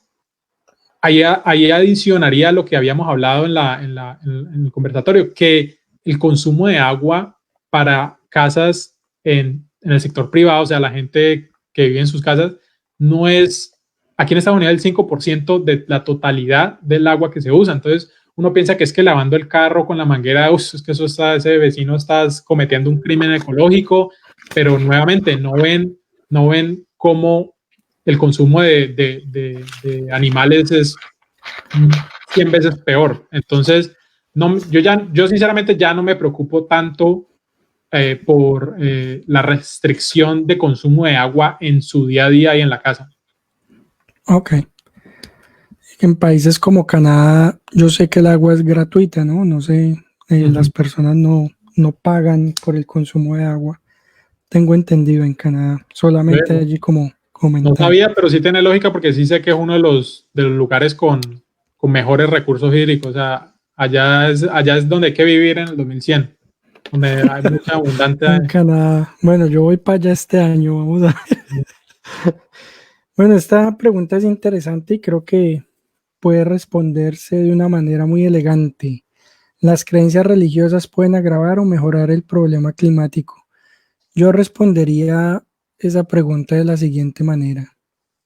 ahí adicionaría lo que habíamos hablado en el conversatorio, que el consumo de agua para casas en el sector privado, o sea, la gente que vive en sus casas, no es, aquí en Estados Unidos, el 5% de la totalidad del agua que se usa. Entonces, uno piensa que es que lavando el carro con la manguera, es que ese vecino está cometiendo un crimen ecológico, pero nuevamente no ven cómo el consumo de animales es 100 veces peor. Entonces, no, yo sinceramente ya no me preocupo tanto por la restricción de consumo de agua en su día a día y en la casa. Ok. En países como Canadá, yo sé que el agua es gratuita, ¿no? No sé, las personas no pagan por el consumo de agua. Tengo entendido en Canadá, solamente Bueno, allí como no comentario. sabía, pero sí tiene lógica porque sí sé que es uno de los lugares con mejores recursos hídricos. O sea, allá es donde hay que vivir en el 2100, donde hay mucha En abundancia. Canadá, bueno, yo voy para allá este año, vamos a ver. Bueno, esta pregunta es interesante y creo que puede responderse de una manera muy elegante. ¿Las creencias religiosas pueden agravar o mejorar el problema climático? Yo respondería esa pregunta de la siguiente manera,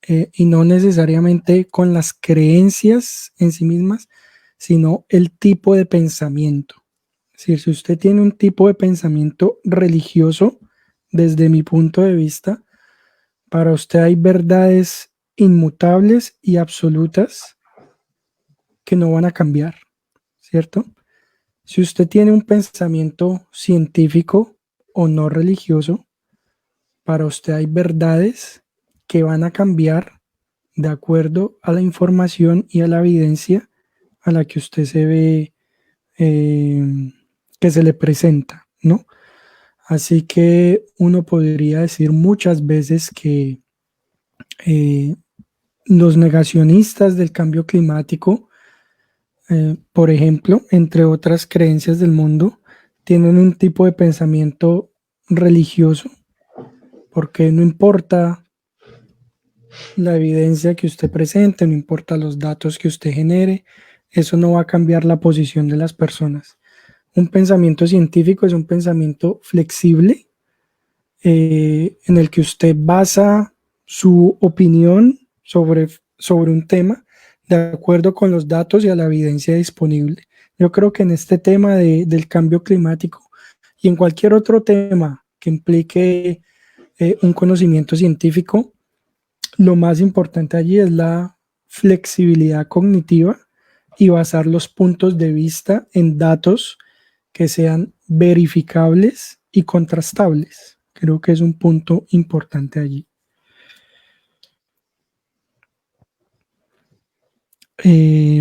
y no necesariamente con las creencias en sí mismas, sino el tipo de pensamiento. Es decir, si usted tiene un tipo de pensamiento religioso, desde mi punto de vista, para usted hay verdades inmutables y absolutas que no van a cambiar, ¿cierto? Si usted tiene un pensamiento científico o no religioso, para usted hay verdades que van a cambiar de acuerdo a la información y a la evidencia a la que usted se ve, que se le presenta, ¿no? Así que uno podría decir muchas veces que eh, los negacionistas del cambio climático, por ejemplo, entre otras creencias del mundo, tienen un tipo de pensamiento religioso, porque no importa la evidencia que usted presente, no importa los datos que usted genere, eso no va a cambiar la posición de las personas. Un pensamiento científico es un pensamiento flexible, en el que usted basa su opinión sobre un tema de acuerdo con los datos y a la evidencia disponible. Yo creo que en este tema del cambio climático y en cualquier otro tema que implique un conocimiento científico, lo más importante allí es la flexibilidad cognitiva y basar los puntos de vista en datos que sean verificables y contrastables. Creo que es un punto importante allí.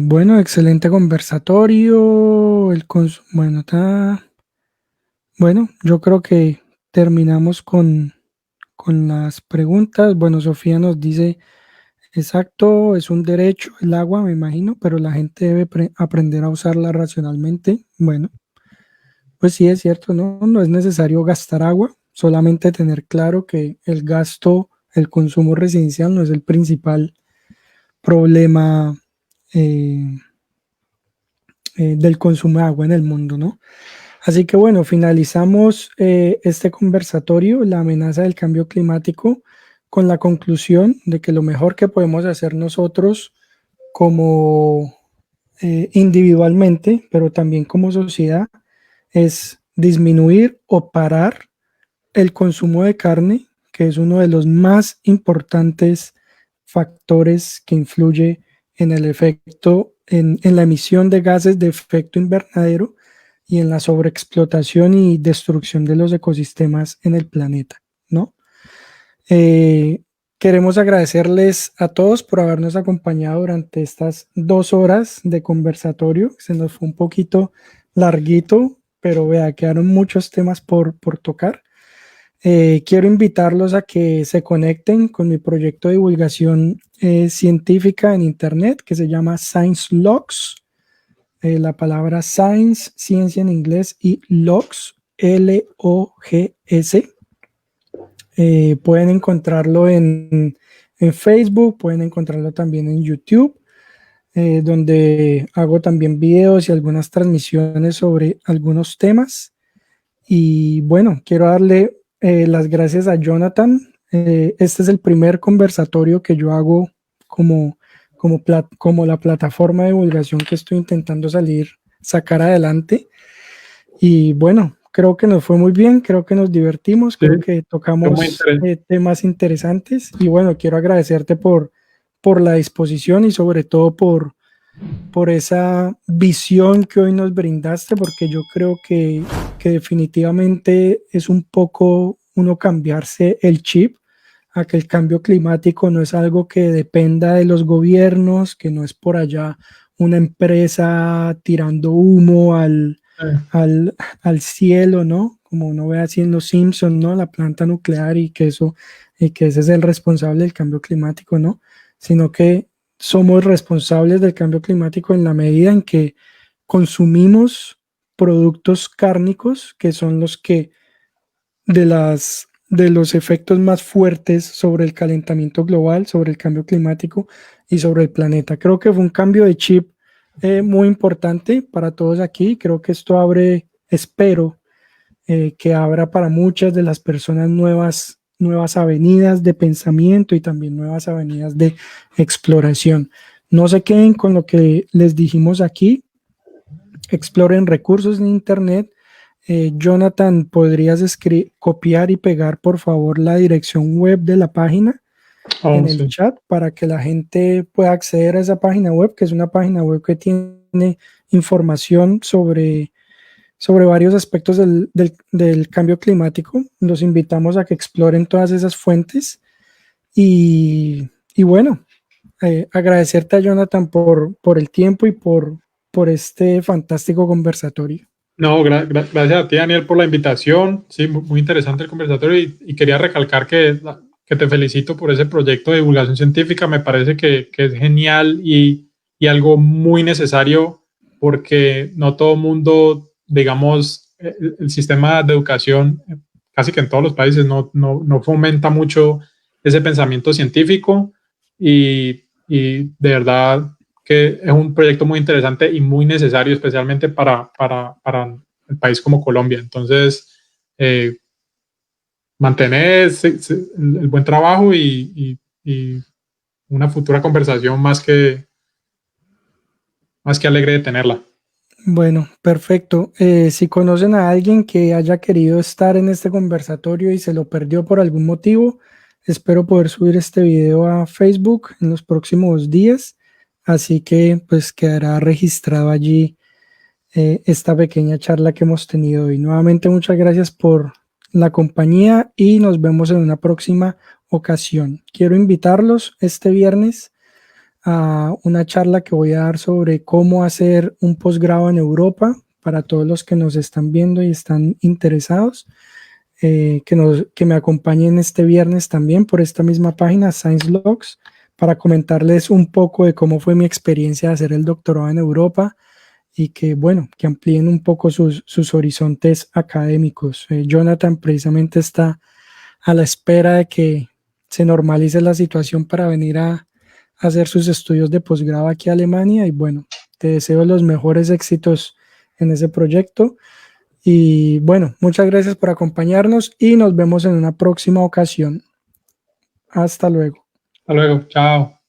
Bueno, excelente conversatorio. Bueno, yo creo que terminamos con las preguntas. Bueno, Sofía nos dice, exacto, es un derecho el agua, me imagino, pero la gente debe aprender a usarla racionalmente. Bueno, pues sí, es cierto, no es necesario gastar agua, solamente tener claro que el gasto, el consumo residencial no es el principal problema, eh, del consumo de agua en el mundo, ¿no? Así que bueno, finalizamos este conversatorio, la amenaza del cambio climático, con la conclusión de que lo mejor que podemos hacer nosotros como individualmente, pero también como sociedad, es disminuir o parar el consumo de carne, que es uno de los más importantes factores que influye en el efecto, en la emisión de gases de efecto invernadero y en la sobreexplotación y destrucción de los ecosistemas en el planeta, ¿no? Eh, Queremos agradecerles a todos por habernos acompañado durante estas 2 horas de conversatorio. Se nos fue un poquito larguito, pero vea, quedaron muchos temas por tocar. Quiero invitarlos a que se conecten con mi proyecto de divulgación científica en Internet que se llama Science Logs. La palabra Science, ciencia en inglés, y Logs, Logs. Pueden encontrarlo en Facebook, pueden encontrarlo también en YouTube, donde hago también videos y algunas transmisiones sobre algunos temas. Y bueno, quiero darle las gracias a Jonathan. Este es el primer conversatorio que yo hago como la plataforma de divulgación que estoy intentando sacar adelante. Y bueno, creo que nos fue muy bien, creo que nos divertimos, creo que tocamos temas interesantes. Y bueno, quiero agradecerte por la disposición y sobre todo por esa visión que hoy nos brindaste, porque yo creo que definitivamente es un poco uno cambiarse el chip a que el cambio climático no es algo que dependa de los gobiernos, que no es por allá una empresa tirando humo al cielo, ¿no? Como uno ve así en Los Simpsons, ¿no? La planta nuclear y que ese es el responsable del cambio climático, ¿no? Sino que somos responsables del cambio climático en la medida en que consumimos productos cárnicos, que son los que de los efectos más fuertes sobre el calentamiento global, sobre el cambio climático y sobre el planeta. Creo que fue un cambio de chip muy importante para todos aquí. Creo que esto espero que abra para muchas de las personas nuevas avenidas de pensamiento y también nuevas avenidas de exploración. No se queden con lo que les dijimos aquí. Exploren recursos en Internet. Jonathan, ¿podrías copiar y pegar, por favor, la dirección web de la página en el chat para que la gente pueda acceder a esa página web, que es una página web que tiene información sobre varios aspectos del cambio climático? Los invitamos a que exploren todas esas fuentes y bueno, agradecerte a Jonathan por el tiempo y por este fantástico conversatorio. No, gracias a ti, Daniel, por la invitación. Sí, muy interesante el conversatorio y quería recalcar que te felicito por ese proyecto de divulgación científica. Me parece que es genial y algo muy necesario porque no todo el mundo, digamos, el sistema de educación, casi que en todos los países, no fomenta mucho ese pensamiento científico y de verdad que es un proyecto muy interesante y muy necesario, especialmente para el país como Colombia. Entonces, mantener el buen trabajo y una futura conversación más que alegre de tenerla. Bueno, perfecto. Si conocen a alguien que haya querido estar en este conversatorio y se lo perdió por algún motivo, espero poder subir este video a Facebook en los próximos días. Así que pues quedará registrado allí esta pequeña charla que hemos tenido hoy. Nuevamente muchas gracias por la compañía y nos vemos en una próxima ocasión. Quiero invitarlos este viernes a una charla que voy a dar sobre cómo hacer un posgrado en Europa para todos los que nos están viendo y están interesados. Que me acompañen este viernes también por esta misma página, Science Logs, para comentarles un poco de cómo fue mi experiencia de hacer el doctorado en Europa y que, bueno, que amplíen un poco sus horizontes académicos. Jonathan precisamente está a la espera de que se normalice la situación para venir a hacer sus estudios de posgrado aquí a Alemania y bueno, te deseo los mejores éxitos en ese proyecto. Y bueno, muchas gracias por acompañarnos y nos vemos en una próxima ocasión. Hasta luego. Hasta luego. Chao.